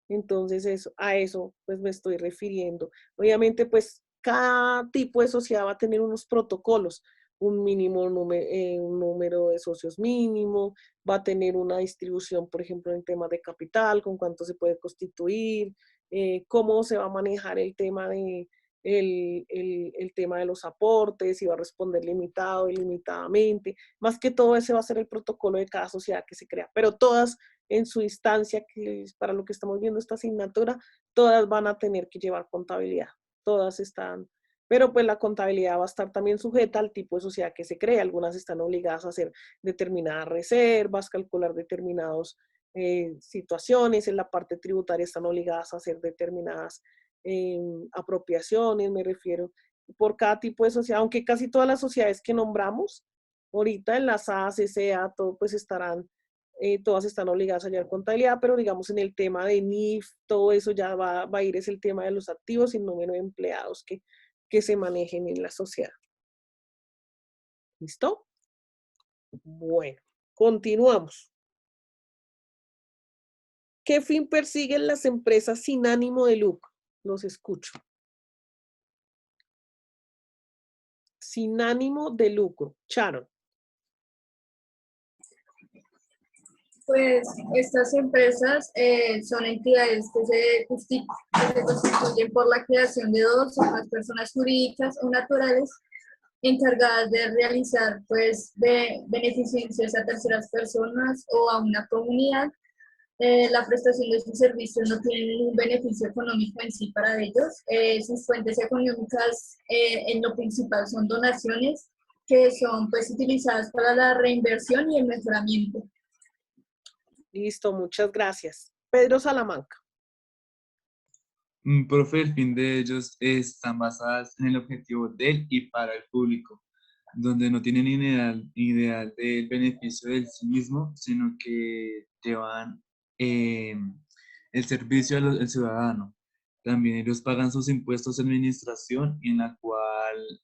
Entonces a eso pues me estoy refiriendo. Obviamente pues cada tipo de sociedad va a tener unos protocolos, un mínimo un número de socios mínimo, va a tener una distribución, por ejemplo, en temas de capital, con cuánto se puede constituir, cómo se va a manejar el tema de el tema de los aportes, si va a responder limitado, ilimitadamente. Más que todo ese va a ser el protocolo de cada sociedad que se crea, pero todas en su instancia, que es para lo que estamos viendo esta asignatura, todas van a tener que llevar contabilidad. Todas están, pero pues la contabilidad va a estar también sujeta al tipo de sociedad que se crea. Algunas están obligadas a hacer determinadas reservas, calcular determinadas situaciones. En la parte tributaria están obligadas a hacer determinadas apropiaciones, me refiero, por cada tipo de sociedad, aunque casi todas las sociedades que nombramos, ahorita en las A, CCA, todo pues estarán, todas están obligadas a llevar contabilidad, pero digamos en el tema de NIF, todo eso ya va a ir, es el tema de los activos y el número de empleados que se manejen en la sociedad. ¿Listo? Bueno, continuamos. ¿Qué fin persiguen las empresas sin ánimo de lucro? Los escucho. Sin ánimo de lucro. Sharon. Pues estas empresas son entidades que se constituyen por la creación de 2 o más personas jurídicas o naturales encargadas de realizar pues de beneficencias a terceras personas o a una comunidad. La prestación de sus servicios no tiene ningún beneficio económico en sí para ellos. Sus fuentes económicas en lo principal son donaciones que son pues utilizadas para la reinversión y el mejoramiento. Listo, muchas gracias. Pedro Salamanca. Profe, el fin de ellos están basadas en el objetivo del y para el público, donde no tienen ideal del beneficio del sí mismo, sino que llevan el servicio al ciudadano. También ellos pagan sus impuestos de administración, en la cual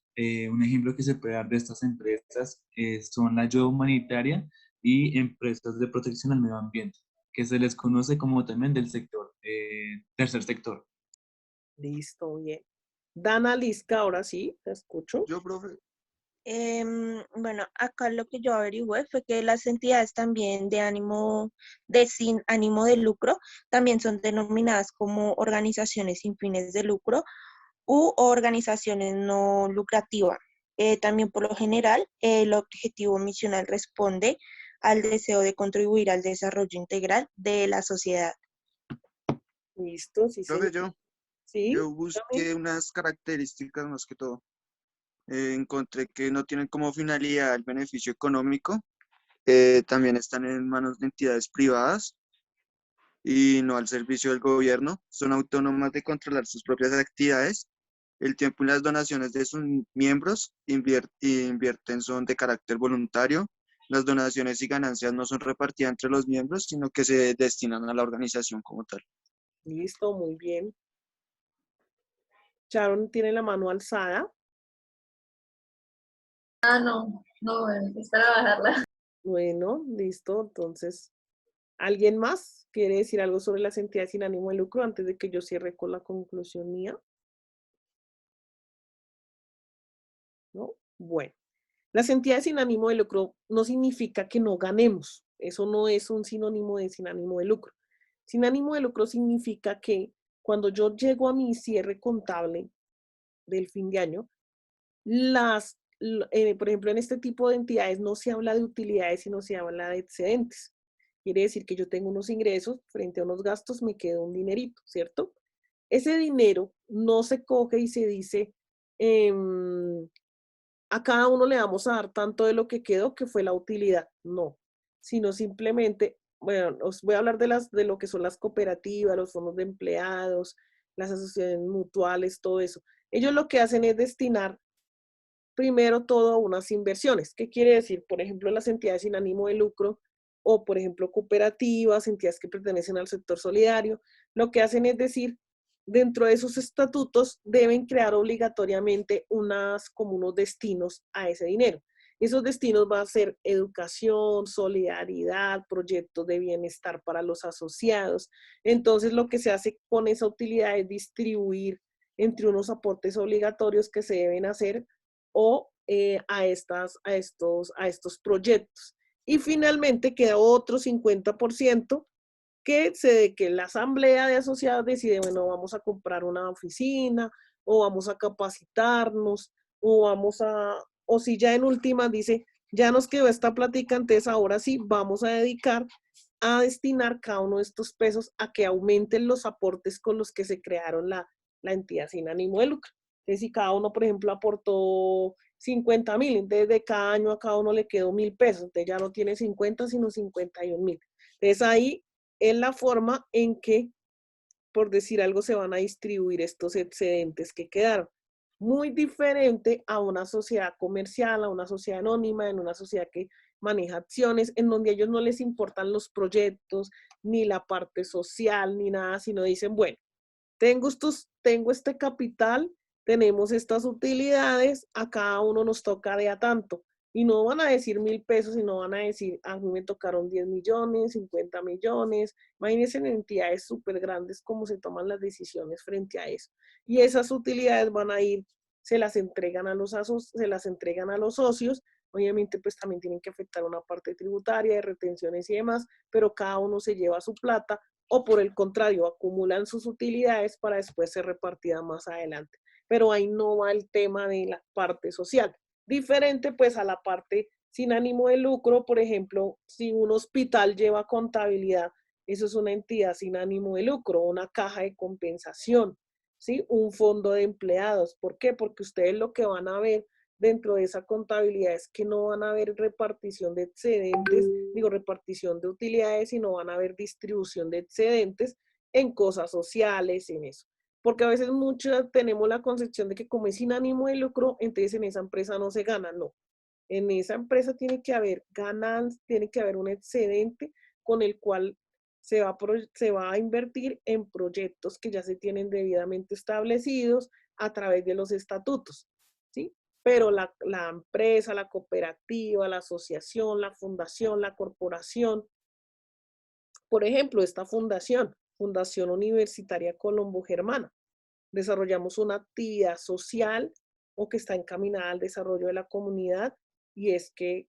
un ejemplo que se puede dar de estas empresas son la ayuda humanitaria y empresas de protección al medio ambiente, que se les conoce como también del sector, tercer sector. Listo, bien. Dana Lisca, ahora sí, te escucho. Yo, profe. Bueno, acá lo que yo averigüé fue que las entidades también sin ánimo de lucro también son denominadas como organizaciones sin fines de lucro u organizaciones no lucrativas. También por lo general el objetivo misional responde al deseo de contribuir al desarrollo integral de la sociedad. Listo, sí, Profe, ¿Sí? Yo busqué unas características más que todo. Encontré que no tienen como finalidad el beneficio económico, también están en manos de entidades privadas y no al servicio del gobierno, son autónomas de controlar sus propias actividades, el tiempo y las donaciones de sus miembros invierten son de carácter voluntario, las donaciones y ganancias no son repartidas entre los miembros, sino que se destinan a la organización como tal. Listo, muy bien. Sharon tiene la mano alzada. No, es para bajarla. Bueno, listo. Entonces, ¿alguien más quiere decir algo sobre las entidades sin ánimo de lucro antes de que yo cierre con la conclusión mía? ¿No? Bueno, las entidades sin ánimo de lucro no significa que no ganemos. Eso no es un sinónimo de sin ánimo de lucro. Sin ánimo de lucro significa que cuando yo llego a mi cierre contable del fin de año, por ejemplo, en este tipo de entidades no se habla de utilidades, sino se habla de excedentes. Quiere decir que yo tengo unos ingresos, frente a unos gastos me queda un dinerito, ¿cierto? Ese dinero no se coge y se dice, a cada uno le vamos a dar tanto de lo que quedó, que fue la utilidad. No, sino simplemente, bueno, os voy a hablar de lo que son las cooperativas, los fondos de empleados, las asociaciones mutuales, todo eso. Ellos lo que hacen es destinar primero todo a unas inversiones. ¿Qué quiere decir? Por ejemplo, las entidades sin ánimo de lucro o, por ejemplo, cooperativas, entidades que pertenecen al sector solidario, lo que hacen es decir, dentro de esos estatutos deben crear obligatoriamente como unos destinos a ese dinero. Esos destinos van a ser educación, solidaridad, proyectos de bienestar para los asociados. Entonces, lo que se hace con esa utilidad es distribuir entre unos aportes obligatorios que se deben hacer o a estos proyectos. Y finalmente queda otro 50% que la asamblea de asociados decide, bueno, vamos a comprar una oficina, o vamos a capacitarnos, o si ya en última dice, ya nos quedó esta plática, entonces ahora sí vamos a destinar cada uno de estos pesos a que aumenten los aportes con los que se crearon la entidad sin ánimo de lucro. Entonces, si cada uno, por ejemplo, aportó 50,000, entonces de cada año a cada uno le quedó 1,000 pesos, entonces ya no tiene 50, sino 51,000. Entonces ahí es la forma en que, por decir algo, se van a distribuir estos excedentes que quedaron. Muy diferente a una sociedad comercial, a una sociedad anónima, en una sociedad que maneja acciones, en donde a ellos no les importan los proyectos, ni la parte social, ni nada, sino dicen, bueno, tengo este capital, tenemos estas utilidades, a cada uno nos toca de a tanto. Y no van a decir 1,000 pesos, sino van a decir, a mí me tocaron 10 millones, 50 millones. Imagínense en entidades súper grandes cómo se toman las decisiones frente a eso. Y esas utilidades van a ir, se las entregan a los socios. Obviamente, pues también tienen que afectar una parte tributaria, de retenciones y demás, pero cada uno se lleva su plata, o por el contrario, acumulan sus utilidades para después ser repartida más adelante. Pero ahí no va el tema de la parte social. Diferente pues a la parte sin ánimo de lucro, por ejemplo, si un hospital lleva contabilidad, eso es una entidad sin ánimo de lucro, una caja de compensación, ¿sí? Un fondo de empleados. ¿Por qué? Porque ustedes lo que van a ver dentro de esa contabilidad es que no van a ver repartición de excedentes, repartición de utilidades, sino van a ver distribución de excedentes en cosas sociales, en eso. Porque a veces muchos tenemos la concepción de que como es sin ánimo de lucro, entonces en esa empresa no se gana. No, en esa empresa tiene que haber ganancias, tiene que haber un excedente con el cual se va a invertir en proyectos que ya se tienen debidamente establecidos a través de los estatutos, ¿sí? Pero la empresa, la cooperativa, la asociación, la fundación, la corporación, por ejemplo, esta Fundación Universitaria Colombo Germana, desarrollamos una actividad social o que está encaminada al desarrollo de la comunidad, y es que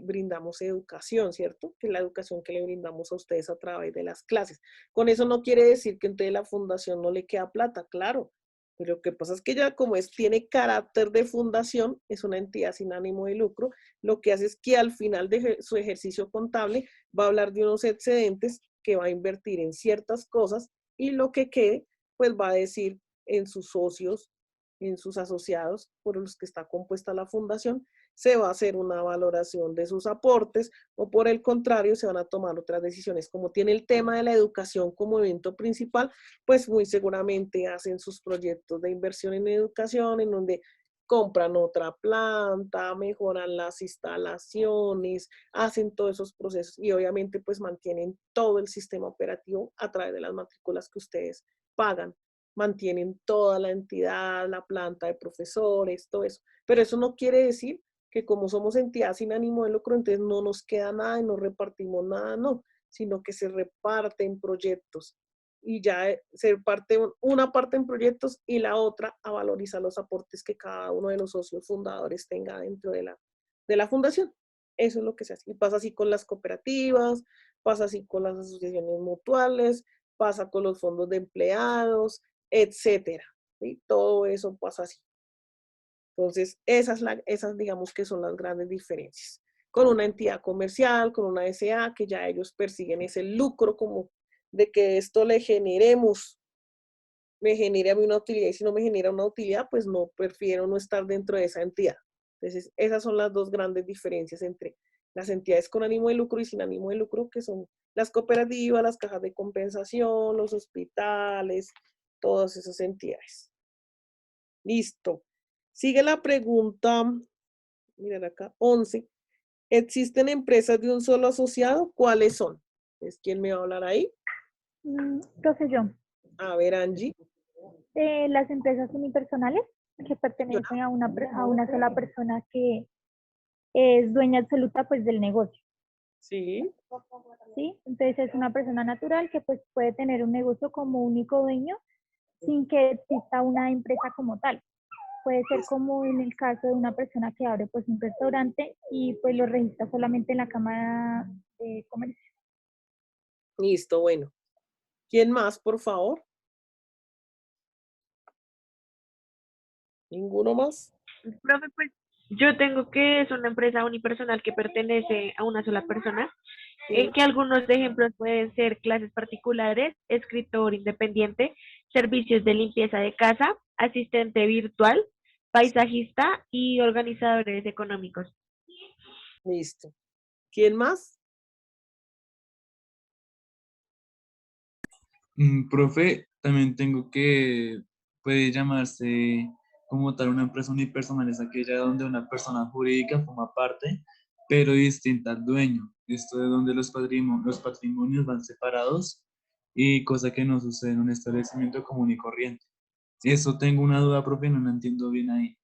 brindamos educación, ¿cierto? Que es la educación que le brindamos a ustedes a través de las clases. Con eso no quiere decir que entonces la fundación no le queda plata, claro, pero lo que pasa es que ya como tiene carácter de fundación, es una entidad sin ánimo de lucro, lo que hace es que al final de su ejercicio contable va a hablar de unos excedentes que va a invertir en ciertas cosas, y lo que quede, pues va a decir en sus socios, en sus asociados por los que está compuesta la fundación, se va a hacer una valoración de sus aportes, o por el contrario se van a tomar otras decisiones. Como tiene el tema de la educación como evento principal, pues muy seguramente hacen sus proyectos de inversión en educación, en donde compran otra planta, mejoran las instalaciones, hacen todos esos procesos, y obviamente pues mantienen todo el sistema operativo a través de las matrículas que ustedes pagan. Mantienen toda la entidad, la planta de profesores, todo eso. Pero eso no quiere decir que como somos entidad sin ánimo de lucro, entonces no nos queda nada y no repartimos nada, no, sino que se reparten proyectos, y ya se parte una parte en proyectos y la otra a valorizar los aportes que cada uno de los socios fundadores tenga dentro de la fundación. Eso es lo que se hace. Y pasa así con las cooperativas, pasa así con las asociaciones mutuales, pasa con los fondos de empleados, etcétera. ¿Sí? Todo eso pasa así. Entonces, esas digamos que son las grandes diferencias. Con una entidad comercial, con una SA, que ya ellos persiguen ese lucro como de que esto me genere a mí una utilidad, y si no me genera una utilidad, pues no, prefiero no estar dentro de esa entidad. Entonces, esas son las dos grandes diferencias entre las entidades con ánimo de lucro y sin ánimo de lucro, que son las cooperativas, las cajas de compensación, los hospitales, todas esas entidades. Listo. Sigue la pregunta, miren acá, 11. ¿Existen empresas de un solo asociado? ¿Cuáles son? ¿Es quién me va a hablar ahí? Profe, yo. A ver, Angie. las empresas unipersonales que pertenecen a una sola persona que es dueña absoluta pues del negocio. Sí. ¿Sí? Entonces es una persona natural que pues puede tener un negocio como único dueño sin que exista una empresa como tal. Puede ser como en el caso de una persona que abre pues un restaurante y pues lo registra solamente en la Cámara de Comercio. Listo, bueno. ¿Quién más, por favor? ¿Ninguno más? Profe, pues yo tengo que es una empresa unipersonal que pertenece a una sola persona, Sí. que algunos ejemplos pueden ser clases particulares, escritor independiente, servicios de limpieza de casa, asistente virtual, paisajista y organizadores económicos. Listo. ¿Quién más? Profe, también tengo que, puede llamarse como tal una empresa unipersonal, es aquella donde una persona jurídica forma parte, pero distinta al dueño. Esto de donde los patrimonios van separados y cosa que no sucede en un establecimiento común y corriente. Eso tengo una duda, profe, no la entiendo bien ahí.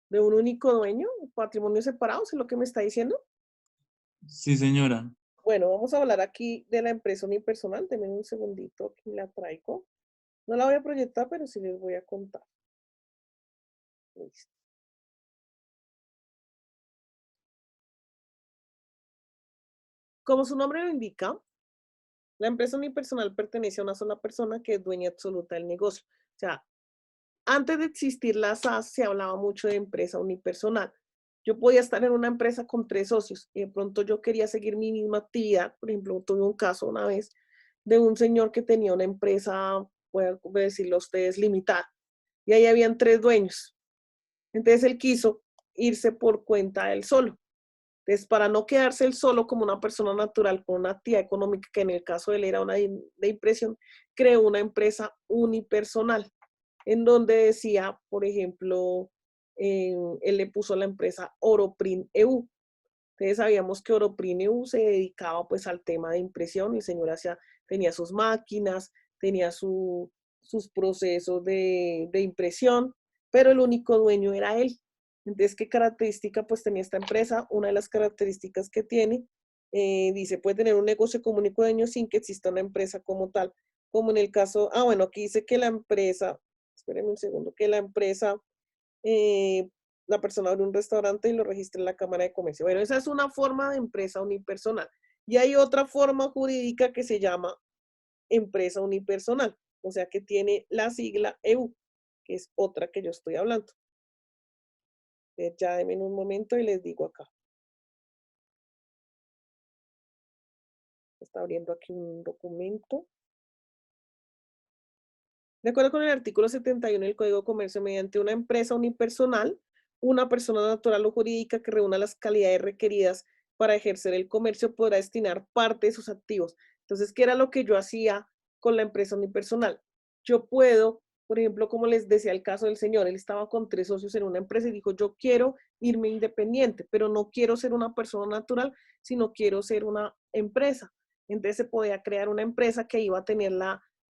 ¿De un único dueño? ¿Patrimonio separado? ¿Es lo que me está diciendo? Sí, señora. Bueno, vamos a hablar aquí de la empresa unipersonal. Denme un segundito, aquí la traigo. No la voy a proyectar, pero sí les voy a contar. Listo. Como su nombre lo indica, la empresa unipersonal pertenece a una sola persona que es dueña absoluta del negocio. O sea, antes de existir la SAS se hablaba mucho de empresa unipersonal. Yo podía estar en una empresa con 3 socios y de pronto yo quería seguir mi misma actividad. Por ejemplo, tuve un caso una vez de un señor que tenía una empresa, voy a decirlo a ustedes, limitada. Y ahí habían 3 dueños. Entonces él quiso irse por cuenta él solo. Entonces, para no quedarse él solo como una persona natural con una actividad económica, que en el caso de él era una de impresión, creó una empresa unipersonal, en donde decía, por ejemplo, él le puso a la empresa Oroprin EU. Entonces sabíamos que Oroprin EU se dedicaba pues al tema de impresión, el señor tenía sus máquinas, tenía sus procesos de impresión, pero el único dueño era él. Entonces, ¿qué característica pues tenía esta empresa? Una de las características que tiene, dice, puede tener un negocio como único dueño sin que exista una empresa como tal, como en el caso, bueno, aquí dice que la empresa, espérenme un segundo, que la empresa, la persona abre un restaurante y lo registra en la Cámara de Comercio. Bueno, esa es una forma de empresa unipersonal. Y hay otra forma jurídica que se llama empresa unipersonal, o sea que tiene la sigla EU, que es otra que yo estoy hablando. Ya denme un momento y les digo acá. Está abriendo aquí un documento. De acuerdo con el artículo 71 del Código de Comercio, mediante una empresa unipersonal, una persona natural o jurídica que reúna las calidades requeridas para ejercer el comercio podrá destinar parte de sus activos. Entonces, ¿qué era lo que yo hacía con la empresa unipersonal? Yo puedo, por ejemplo, como les decía el caso del señor, él estaba con 3 socios en una empresa y dijo, yo quiero irme independiente, pero no quiero ser una persona natural, sino quiero ser una empresa. Entonces se podía crear una empresa que iba a tener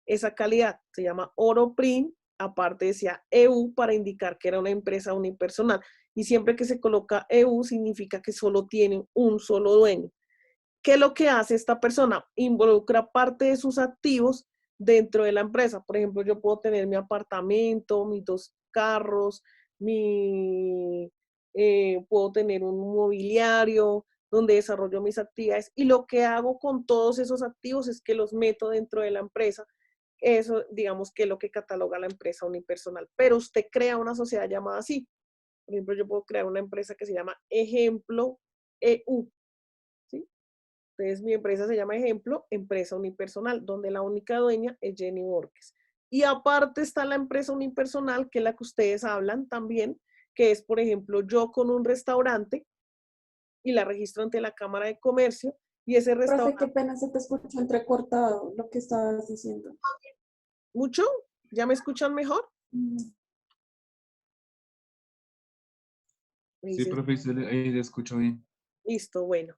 esa calidad, se llama Oroprin, aparte decía EU para indicar que era una empresa unipersonal. Y siempre que se coloca EU significa que solo tiene un solo dueño. ¿Qué es lo que hace esta persona? Involucra parte de sus activos dentro de la empresa. Por ejemplo, yo puedo tener mi apartamento, mis 2 carros, puedo tener un mobiliario donde desarrollo mis actividades y lo que hago con todos esos activos es que los meto dentro de la empresa. Eso, digamos, que es lo que cataloga la empresa unipersonal. Pero usted crea una sociedad llamada así. Por ejemplo, yo puedo crear una empresa que se llama Ejemplo EU. ¿Sí? Entonces, mi empresa se llama Ejemplo, empresa unipersonal, donde la única dueña es Jenny Borges. Y aparte está la empresa unipersonal, que es la que ustedes hablan también, que es, por ejemplo, yo con un restaurante y la registro ante la Cámara de Comercio y ese restaurante... Profe, qué pena, se te escuchó entrecortado lo que estabas diciendo. ¿Mucho? ¿Ya me escuchan mejor? Sí, profesor, ahí le escucho bien. Listo, bueno.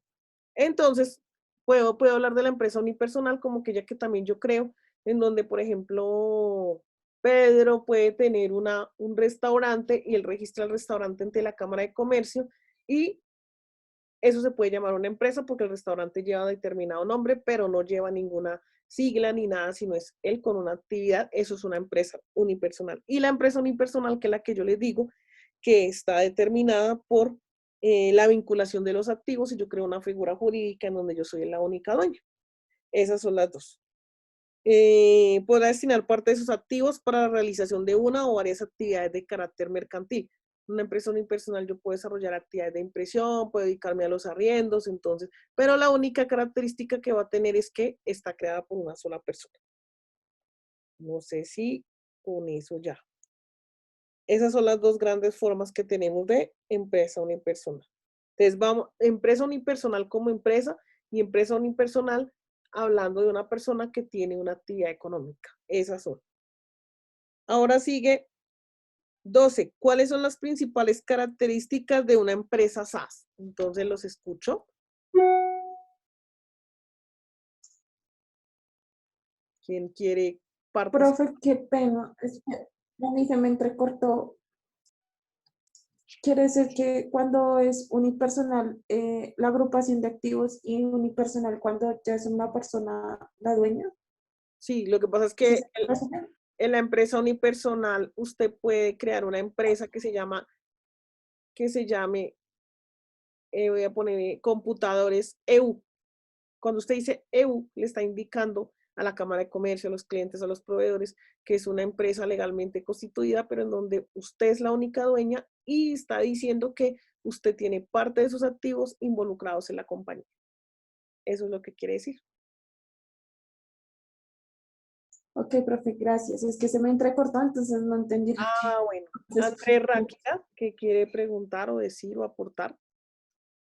Entonces, puedo hablar de la empresa unipersonal como que ya que también yo creo en donde, por ejemplo, Pedro puede tener un restaurante y él registra el restaurante ante la Cámara de Comercio y eso se puede llamar una empresa porque el restaurante lleva determinado nombre, pero no lleva ninguna sigla ni nada, sino es él con una actividad. Eso es una empresa unipersonal. Y la empresa unipersonal, que es la que yo les digo, que está determinada por la vinculación de los activos y yo creo una figura jurídica en donde yo soy la única dueña. Esas son las dos. Podrá destinar parte de sus activos para la realización de una o varias actividades de carácter mercantil. Una empresa unipersonal yo puedo desarrollar actividades de impresión, puedo dedicarme a los arriendos, entonces, pero la única característica que va a tener es que está creada por una sola persona. No sé si con eso ya. Esas son las dos grandes formas que tenemos de empresa unipersonal. Entonces vamos, empresa unipersonal como empresa y empresa unipersonal hablando de una persona que tiene una actividad económica. Esas son. Ahora sigue 12. ¿Cuáles son las principales características de una empresa SaaS? Entonces los escucho. ¿Quién quiere participar? Profe, qué pena. Es que a mí se me entrecortó. Quiere decir que cuando es unipersonal, la agrupación de activos y unipersonal cuando ya es una persona la dueña. Sí, lo que pasa es que en la empresa unipersonal usted puede crear una empresa que se llame, voy a poner computadores EU. Cuando usted dice EU, le está indicando a la Cámara de Comercio, a los clientes, a los proveedores, que es una empresa legalmente constituida, pero en donde usted es la única dueña y está diciendo que usted tiene parte de sus activos involucrados en la compañía. Eso es lo que quiere decir. Ok, profe, gracias. Es que se me entrecortó, entonces no entendí. Bueno. Andrés Ráquida, ¿qué quiere preguntar o decir o aportar?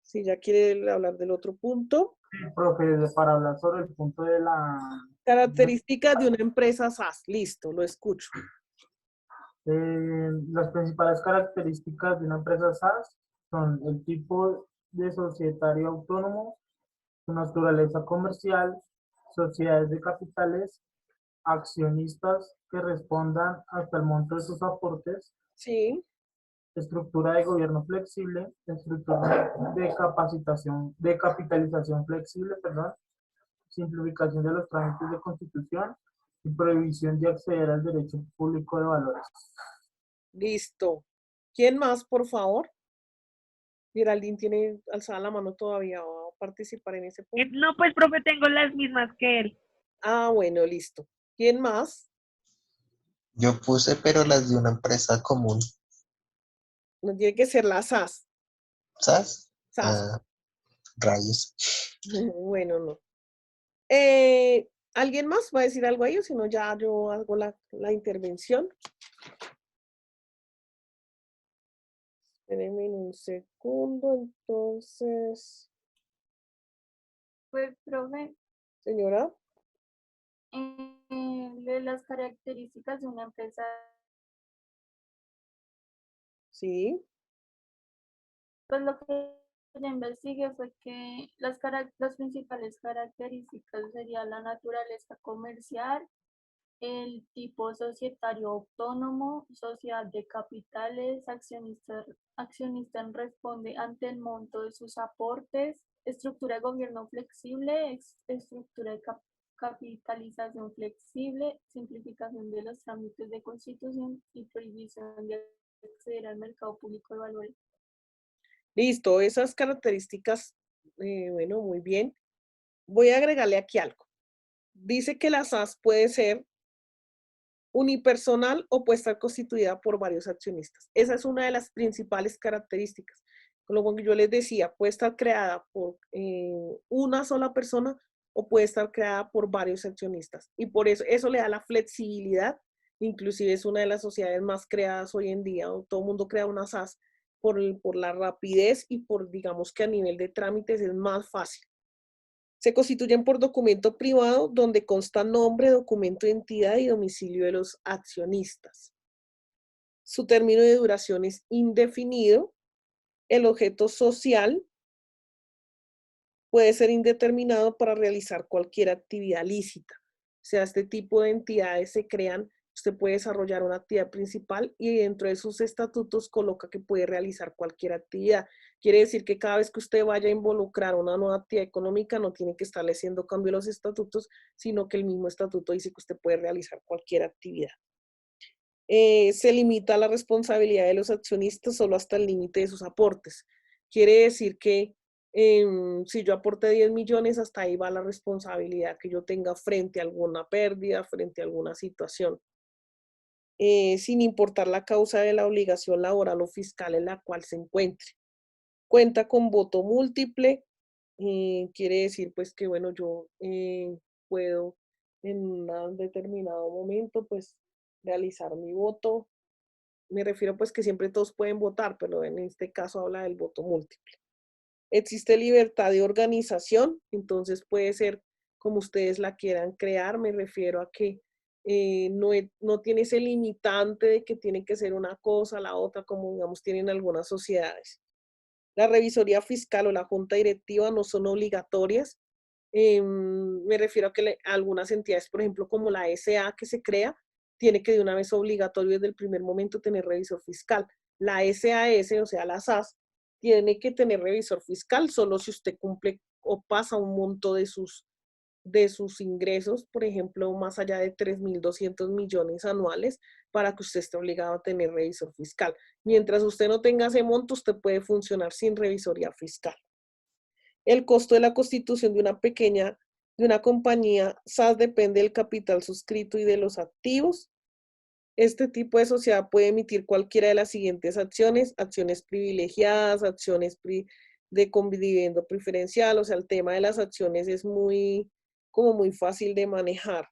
Si ya quiere hablar del otro punto. Sí, profe, para hablar sobre el punto de la... Características de una empresa SaaS. Listo, lo escucho. Las principales características de una empresa SaaS son el tipo de societario autónomo, su naturaleza comercial, sociedades de capitales, accionistas que respondan hasta el monto de sus aportes, sí, estructura de gobierno flexible, estructura de capitalización flexible, perdón, simplificación de los trámites de constitución y prohibición de acceder al derecho público de valores. Listo. ¿Quién más, por favor? Geraldine tiene alzada la mano todavía. ¿Va a participar en ese punto? No, pues, profe, tengo las mismas que él. Ah, bueno, listo. ¿Quién más? Yo puse, pero las de una empresa común. No tiene que ser la SAS. ¿Sabes? SAS. Rayos. Bueno, no. ¿Alguien más va a decir algo ahí o si no ya yo hago la intervención? Espérenme un segundo, entonces. Pues, profe. Señora. De las características de una empresa. Sí. Pues lo que yo investigué fue que las principales características serían la naturaleza comercial, el tipo societario autónomo, sociedad de capitales, accionista responde ante el monto de sus aportes, estructura de gobierno flexible, estructura de capitalización flexible, simplificación de los trámites de constitución y prohibición de acceder al mercado público de valores. Listo, esas características, bueno, muy bien. Voy a agregarle aquí algo. Dice que la SAS puede ser unipersonal o puede estar constituida por varios accionistas. Esa es una de las principales características. Con lo que yo les decía, puede estar creada por una sola persona o puede estar creada por varios accionistas. Y por eso le da la flexibilidad. Inclusive es una de las sociedades más creadas hoy en día. Todo el mundo crea una SAS por la rapidez y por, digamos que a nivel de trámites es más fácil. Se constituyen por documento privado donde consta nombre, documento de identidad y domicilio de los accionistas. Su término de duración es indefinido. El objeto social puede ser indeterminado para realizar cualquier actividad lícita. sea, este tipo de entidades se crean, usted puede desarrollar una actividad principal y dentro de sus estatutos coloca que puede realizar cualquier actividad. Quiere decir que cada vez que usted vaya a involucrar una nueva actividad económica, no tiene que estarle haciendo cambio a los estatutos, sino que el mismo estatuto dice que usted puede realizar cualquier actividad. Se limita la responsabilidad de los accionistas solo hasta el límite de sus aportes. Quiere decir que si yo aporté 10 millones, hasta ahí va la responsabilidad que yo tenga frente a alguna pérdida, frente a alguna situación. Sin importar la causa de la obligación laboral o fiscal en la cual se encuentre. Cuenta con voto múltiple, quiere decir pues que bueno, yo puedo en un determinado momento pues realizar mi voto. Me refiero pues que siempre todos pueden votar, pero en este caso habla del voto múltiple. Existe libertad de organización, entonces puede ser como ustedes la quieran crear, me refiero a que no tiene ese limitante de que tiene que ser una cosa, la otra, como digamos tienen algunas sociedades. La revisoría fiscal o la junta directiva no son obligatorias. Me refiero a que algunas entidades, por ejemplo, como la SA que se crea, tiene que de una vez obligatorio desde el primer momento tener revisor fiscal. La SAS, o sea, la SAS, tiene que tener revisor fiscal solo si usted cumple o pasa un monto de sus ingresos, por ejemplo, más allá de 3.200 millones anuales, para que usted esté obligado a tener revisor fiscal. Mientras usted no tenga ese monto, usted puede funcionar sin revisoría fiscal. El costo de la constitución de una compañía SAS depende del capital suscrito y de los activos. Este tipo de sociedad puede emitir cualquiera de las siguientes acciones: acciones privilegiadas, acciones de dividendo preferencial. O sea, el tema de las acciones es muy fácil de manejar.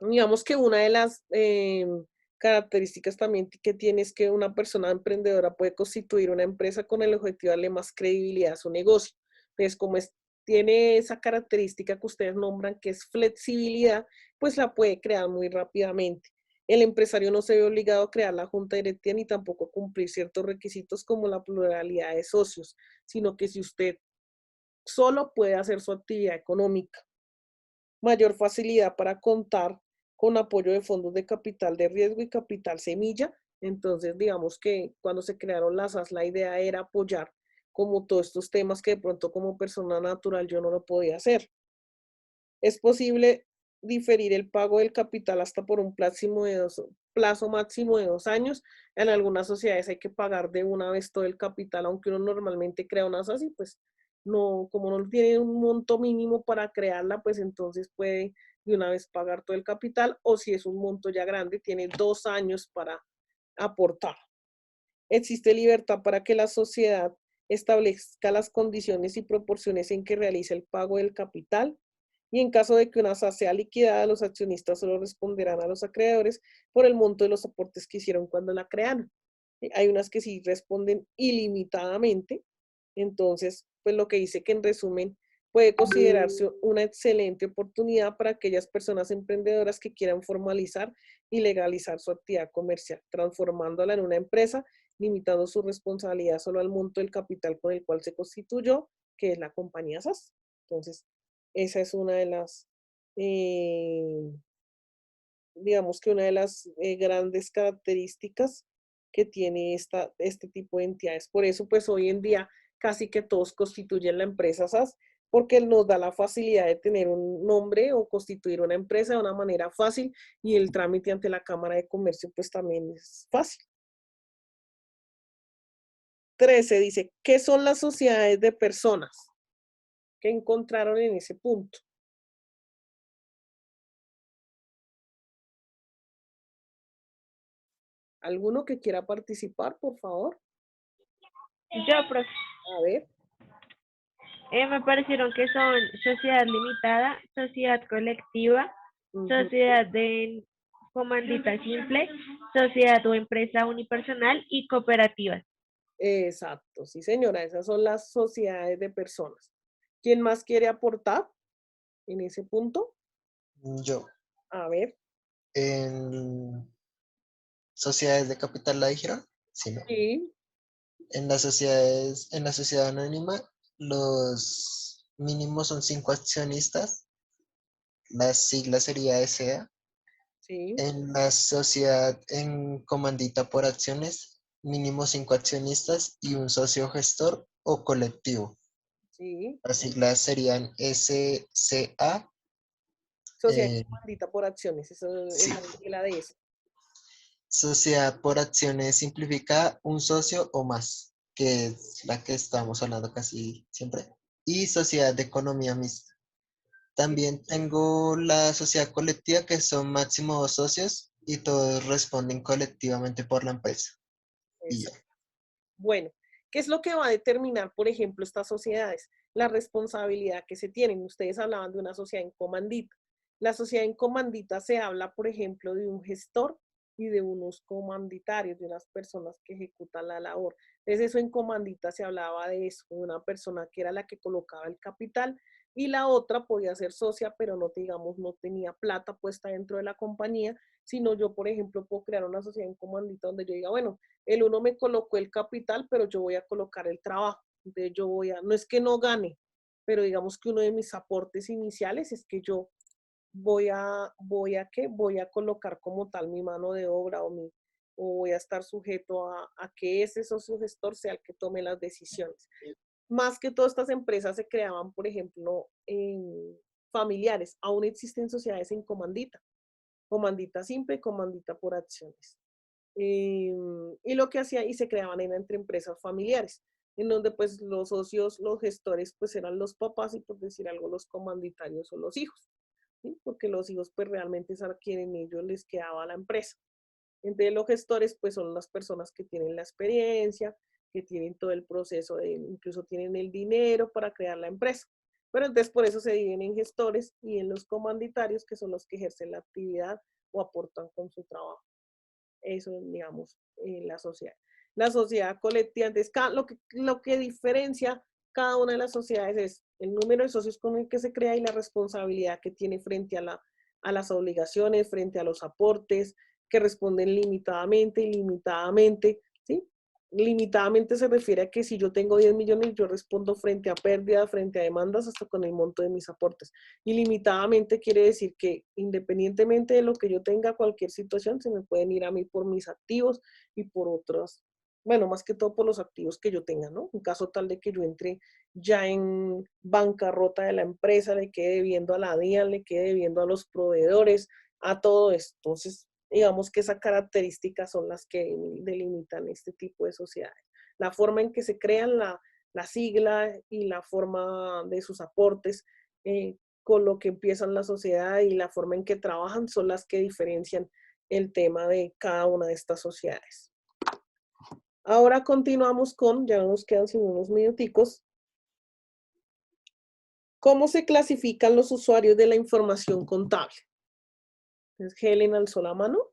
Digamos que una de las características también que tiene es que una persona emprendedora puede constituir una empresa con el objetivo de darle más credibilidad a su negocio. Entonces, como tiene esa característica que ustedes nombran, que es flexibilidad, pues la puede crear muy rápidamente. El empresario no se ve obligado a crear la junta directiva ni tampoco a cumplir ciertos requisitos como la pluralidad de socios, sino que si usted solo puede hacer su actividad económica. Mayor facilidad para contar con apoyo de fondos de capital de riesgo y capital semilla. Entonces, digamos que cuando se crearon las SAS, la idea era apoyar como todos estos temas que de pronto como persona natural yo no lo podía hacer. Es posible diferir el pago del capital hasta por un plazo máximo de 2 años. En algunas sociedades hay que pagar de una vez todo el capital, aunque uno normalmente crea una SAS y pues no, como no tiene un monto mínimo para crearla, pues entonces puede de una vez pagar todo el capital, o si es un monto ya grande, tiene 2 años para aportar. Existe libertad para que la sociedad establezca las condiciones y proporciones en que realice el pago del capital, y en caso de que una SAS sea liquidada, los accionistas solo responderán a los acreedores por el monto de los aportes que hicieron cuando la crearon. Hay unas que sí responden ilimitadamente, entonces, pues lo que dice que en resumen puede considerarse una excelente oportunidad para aquellas personas emprendedoras que quieran formalizar y legalizar su actividad comercial, transformándola en una empresa, limitando su responsabilidad solo al monto del capital con el cual se constituyó, que es la compañía SAS. Entonces, esa es una de las, digamos que una de las grandes características que tiene este tipo de entidades. Por eso, pues hoy en día casi que todos constituyen la empresa SAS, porque nos da la facilidad de tener un nombre o constituir una empresa de una manera fácil, y el trámite ante la Cámara de Comercio pues también es fácil. 13 dice, ¿qué son las sociedades de personas? ¿Qué encontraron en ese punto? ¿Alguno que quiera participar, por favor? Yo, profe. A ver. Me parecieron que son sociedad limitada, sociedad colectiva, sociedad de comandita simple, sociedad o empresa unipersonal y cooperativas. Exacto, sí señora, esas son las sociedades de personas. ¿Quién más quiere aportar en ese punto? Yo. A ver. En sociedades de capital la dijeron, sí, ¿no? Sí. En la sociedad anónima, los mínimos son 5 accionistas la sigla sería SA. Sí, En la sociedad en comandita por acciones, mínimo 5 accionistas y un socio gestor o colectivo. sí. Las siglas serían SCA. Sociedad comandita por acciones, eso es Sí. la sigla de eso. Sociedad por acciones simplificada, un socio o más, que es la que estamos hablando casi siempre. Y sociedad de economía mixta. También tengo la sociedad colectiva, que son máximo 2 socios y todos responden colectivamente por la empresa. Y ya. Exacto. Bueno, ¿qué es lo que va a determinar, por ejemplo, estas sociedades? La responsabilidad que se tienen. Ustedes hablaban de una sociedad en comandita. La sociedad en comandita se habla, por ejemplo, de un gestor y de unos comanditarios, de unas personas que ejecutan la labor. Entonces, eso en comandita se hablaba de eso, de una persona que era la que colocaba el capital y la otra podía ser socia, pero no, digamos, no tenía plata puesta dentro de la compañía, sino yo, por ejemplo, puedo crear una sociedad en comandita donde yo diga, bueno, el uno me colocó el capital, pero yo voy a colocar el trabajo. Entonces yo voy a, no es que no gane, pero digamos que uno de mis aportes iniciales es que yo voy a colocar como tal mi mano de obra o voy a estar sujeto a que ese socio gestor sea el que tome las decisiones. Más que todas estas empresas se creaban, por ejemplo, en familiares. Aún existen sociedades en comandita. Comandita simple, comandita por acciones. Y lo que hacía, y se creaban entre empresas familiares, en donde pues los socios, los gestores pues eran los papás y por decir algo los comanditarios o los hijos, ¿sí? Porque los hijos pues realmente a quienes ellos les quedaba la empresa. Entonces los gestores pues son las personas que tienen la experiencia, que tienen todo el proceso, incluso tienen el dinero para crear la empresa. Pero entonces por eso se dividen en gestores y en los comanditarios, que son los que ejercen la actividad o aportan con su trabajo. Eso, digamos, la sociedad. La sociedad colectiva, entonces, lo que diferencia cada una de las sociedades es el número de socios con el que se crea y la responsabilidad que tiene frente a las obligaciones, frente a los aportes, que responden limitadamente, ilimitadamente, ¿sí? Limitadamente se refiere a que si yo tengo 10 millones, yo respondo frente a pérdidas, frente a demandas, hasta con el monto de mis aportes. Ilimitadamente quiere decir que independientemente de lo que yo tenga, cualquier situación, se me pueden ir a mí por mis activos y por otros, bueno, más que todo por los activos que yo tenga, ¿no? En caso tal de que yo entre ya en bancarrota de la empresa, le quede debiendo a la DIAN, le quede debiendo a los proveedores, a todo esto. Entonces, digamos que esas características son las que delimitan este tipo de sociedades. La forma en que se crean, la sigla y la forma de sus aportes, con lo que empiezan la sociedad y la forma en que trabajan son las que diferencian el tema de cada una de estas sociedades. Ahora continuamos con, ya nos quedan sin unos minuticos, ¿cómo se clasifican los usuarios de la información contable? Entonces, Helen alzó la mano.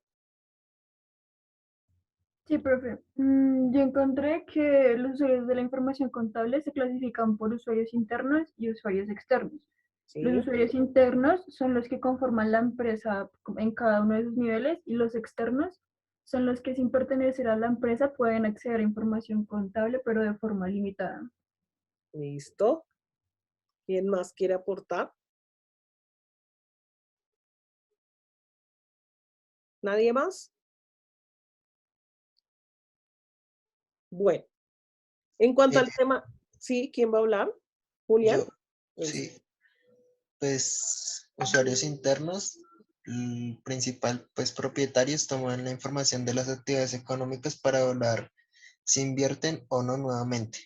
Sí, profe. Yo encontré que los usuarios de la información contable se clasifican por usuarios internos y usuarios externos. Sí. Los usuarios internos son los que conforman la empresa en cada uno de sus niveles y los externos son los que sin pertenecer a la empresa pueden acceder a información contable, pero de forma limitada. Listo. ¿Quién más quiere aportar? ¿Nadie más? Bueno, en cuanto al tema, ¿sí? ¿Quién va a hablar? ¿Julián? Yo, sí. Pues usuarios internos, el principal, pues propietarios toman la información de las actividades económicas para evaluar si invierten o no nuevamente.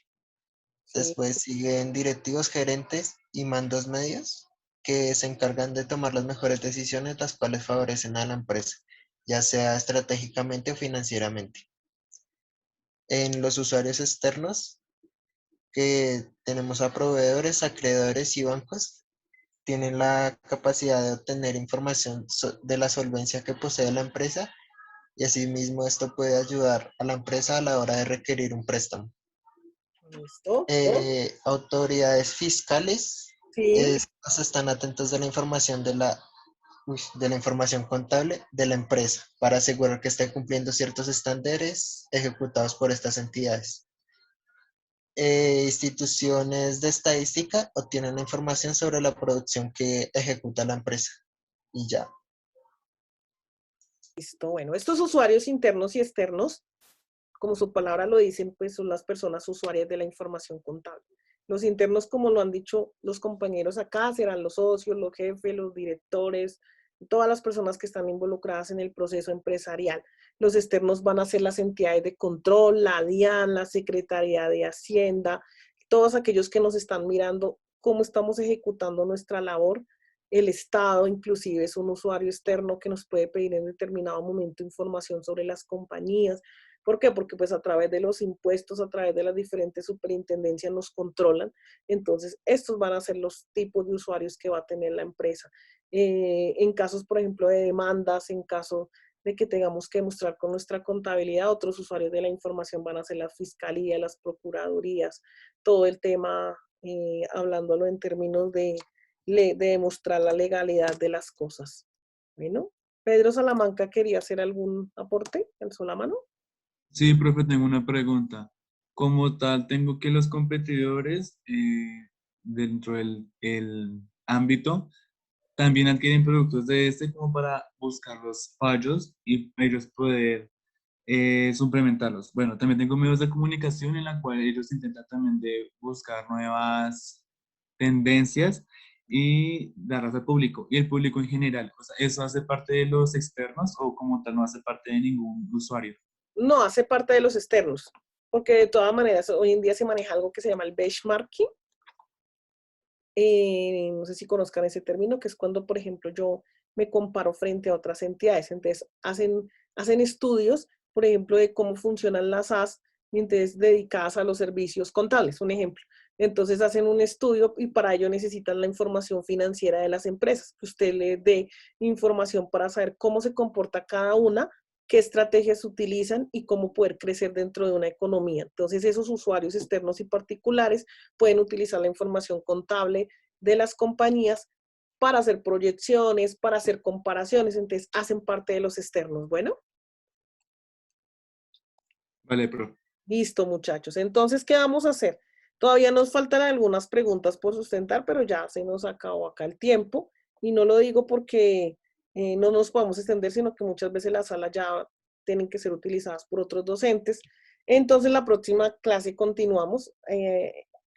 Sí. Después siguen directivos, gerentes y mandos medios que se encargan de tomar las mejores decisiones, las cuales favorecen a la empresa, ya sea estratégicamente o financieramente. En los usuarios externos, que tenemos a proveedores, acreedores y bancos, tienen la capacidad de obtener información de la solvencia que posee la empresa y asimismo esto puede ayudar a la empresa a la hora de requerir un préstamo. ¿Listo? Autoridades fiscales, Sí. estos están atentos de la información de la información contable de la empresa para asegurar que esté cumpliendo ciertos estándares ejecutados por estas entidades. instituciones de estadística obtienen la información sobre la producción que ejecuta la empresa. Y ya. Listo, bueno, estos usuarios internos y externos, como su palabra lo dicen, pues son las personas usuarias de la información contable. Los internos, como lo han dicho los compañeros acá, serán los socios, los jefes, los directores, todas las personas que están involucradas en el proceso empresarial. Los externos van a ser las entidades de control, la DIAN, la Secretaría de Hacienda, todos aquellos que nos están mirando cómo estamos ejecutando nuestra labor. El Estado inclusive es un usuario externo que nos puede pedir en determinado momento información sobre las compañías. ¿Por qué? Porque pues a través de los impuestos, a través de las diferentes superintendencias nos controlan. Entonces, estos van a ser los tipos de usuarios que va a tener la empresa. En casos, por ejemplo, de demandas, en caso de que tengamos que demostrar con nuestra contabilidad, otros usuarios de la información van a ser la fiscalía, las procuradurías, todo el tema, hablándolo en términos de demostrar la legalidad de las cosas. Bueno, Pedro Salamanca quería hacer algún aporte, alzó la mano. Sí, profe, tengo una pregunta. Como tal, tengo que los competidores dentro del el ámbito también adquieren productos de este como para buscar los fallos y ellos poder suplementarlos. Bueno, también tengo medios de comunicación en la cual ellos intentan también de buscar nuevas tendencias y darlas al público y el público en general. O sea, ¿eso hace parte de los externos o como tal no hace parte de ningún usuario? No, hace parte de los externos, porque de todas maneras hoy en día se maneja algo que se llama el benchmarking. No sé si conozcan ese término, que es cuando, por ejemplo, yo me comparo frente a otras entidades. Entonces, hacen estudios, por ejemplo, de cómo funcionan las SAS, entonces dedicadas a los servicios contables, un ejemplo. Entonces, hacen un estudio y para ello necesitan la información financiera de las empresas, que usted le dé información para saber cómo se comporta cada una, qué estrategias utilizan y cómo poder crecer dentro de una economía. Entonces, esos usuarios externos y particulares pueden utilizar la información contable de las compañías para hacer proyecciones, para hacer comparaciones, entonces hacen parte de los externos. Bueno. Vale, profe. Listo, muchachos. Entonces, ¿qué vamos a hacer? Todavía nos faltan algunas preguntas por sustentar, pero ya se nos acabó acá el tiempo. Y no lo digo porque no nos podamos extender, sino que muchas veces las salas ya tienen que ser utilizadas por otros docentes. Entonces, la próxima clase continuamos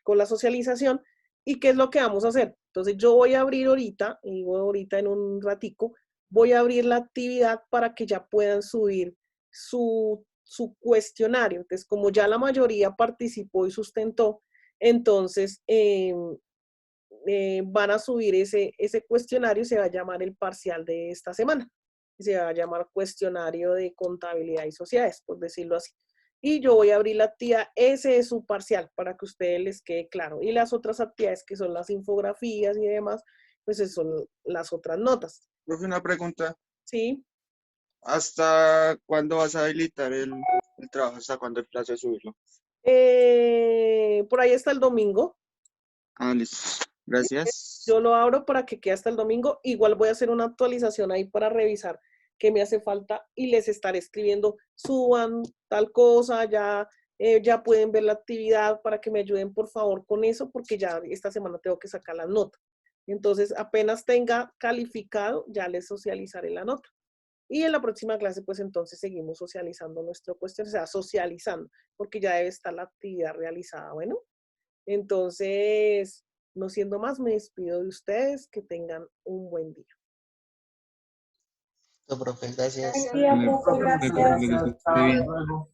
con la socialización. ¿Y qué es lo que vamos a hacer? Entonces, yo voy a abrir ahorita, y ahorita en un ratico, voy a abrir la actividad para que ya puedan subir su cuestionario. Entonces, como ya la mayoría participó y sustentó, entonces van a subir ese cuestionario y se va a llamar el parcial de esta semana. Se va a llamar cuestionario de contabilidad y sociedades, por decirlo así. Y yo voy a abrir la actividad, ese es su parcial, para que a ustedes les quede claro. Y las otras actividades que son las infografías y demás, pues son las otras notas. Profe, una pregunta. Sí. ¿Hasta cuándo vas a habilitar el trabajo? ¿Hasta cuándo el plazo de subirlo? Por ahí está el domingo. Ah, listo. Gracias. Yo lo abro para que quede hasta el domingo. Igual voy a hacer una actualización ahí para revisar qué me hace falta y les estaré escribiendo, suban tal cosa, ya pueden ver la actividad para que me ayuden por favor con eso, porque ya esta semana tengo que sacar la nota. Entonces, apenas tenga calificado, ya les socializaré la nota. Y en la próxima clase, pues entonces seguimos socializando nuestro cuestionario, o sea, socializando, porque ya debe estar la actividad realizada. Bueno, entonces, no siendo más, me despido de ustedes, que tengan un buen día. Profe, gracias. Buen día, profe, gracias. Hasta luego.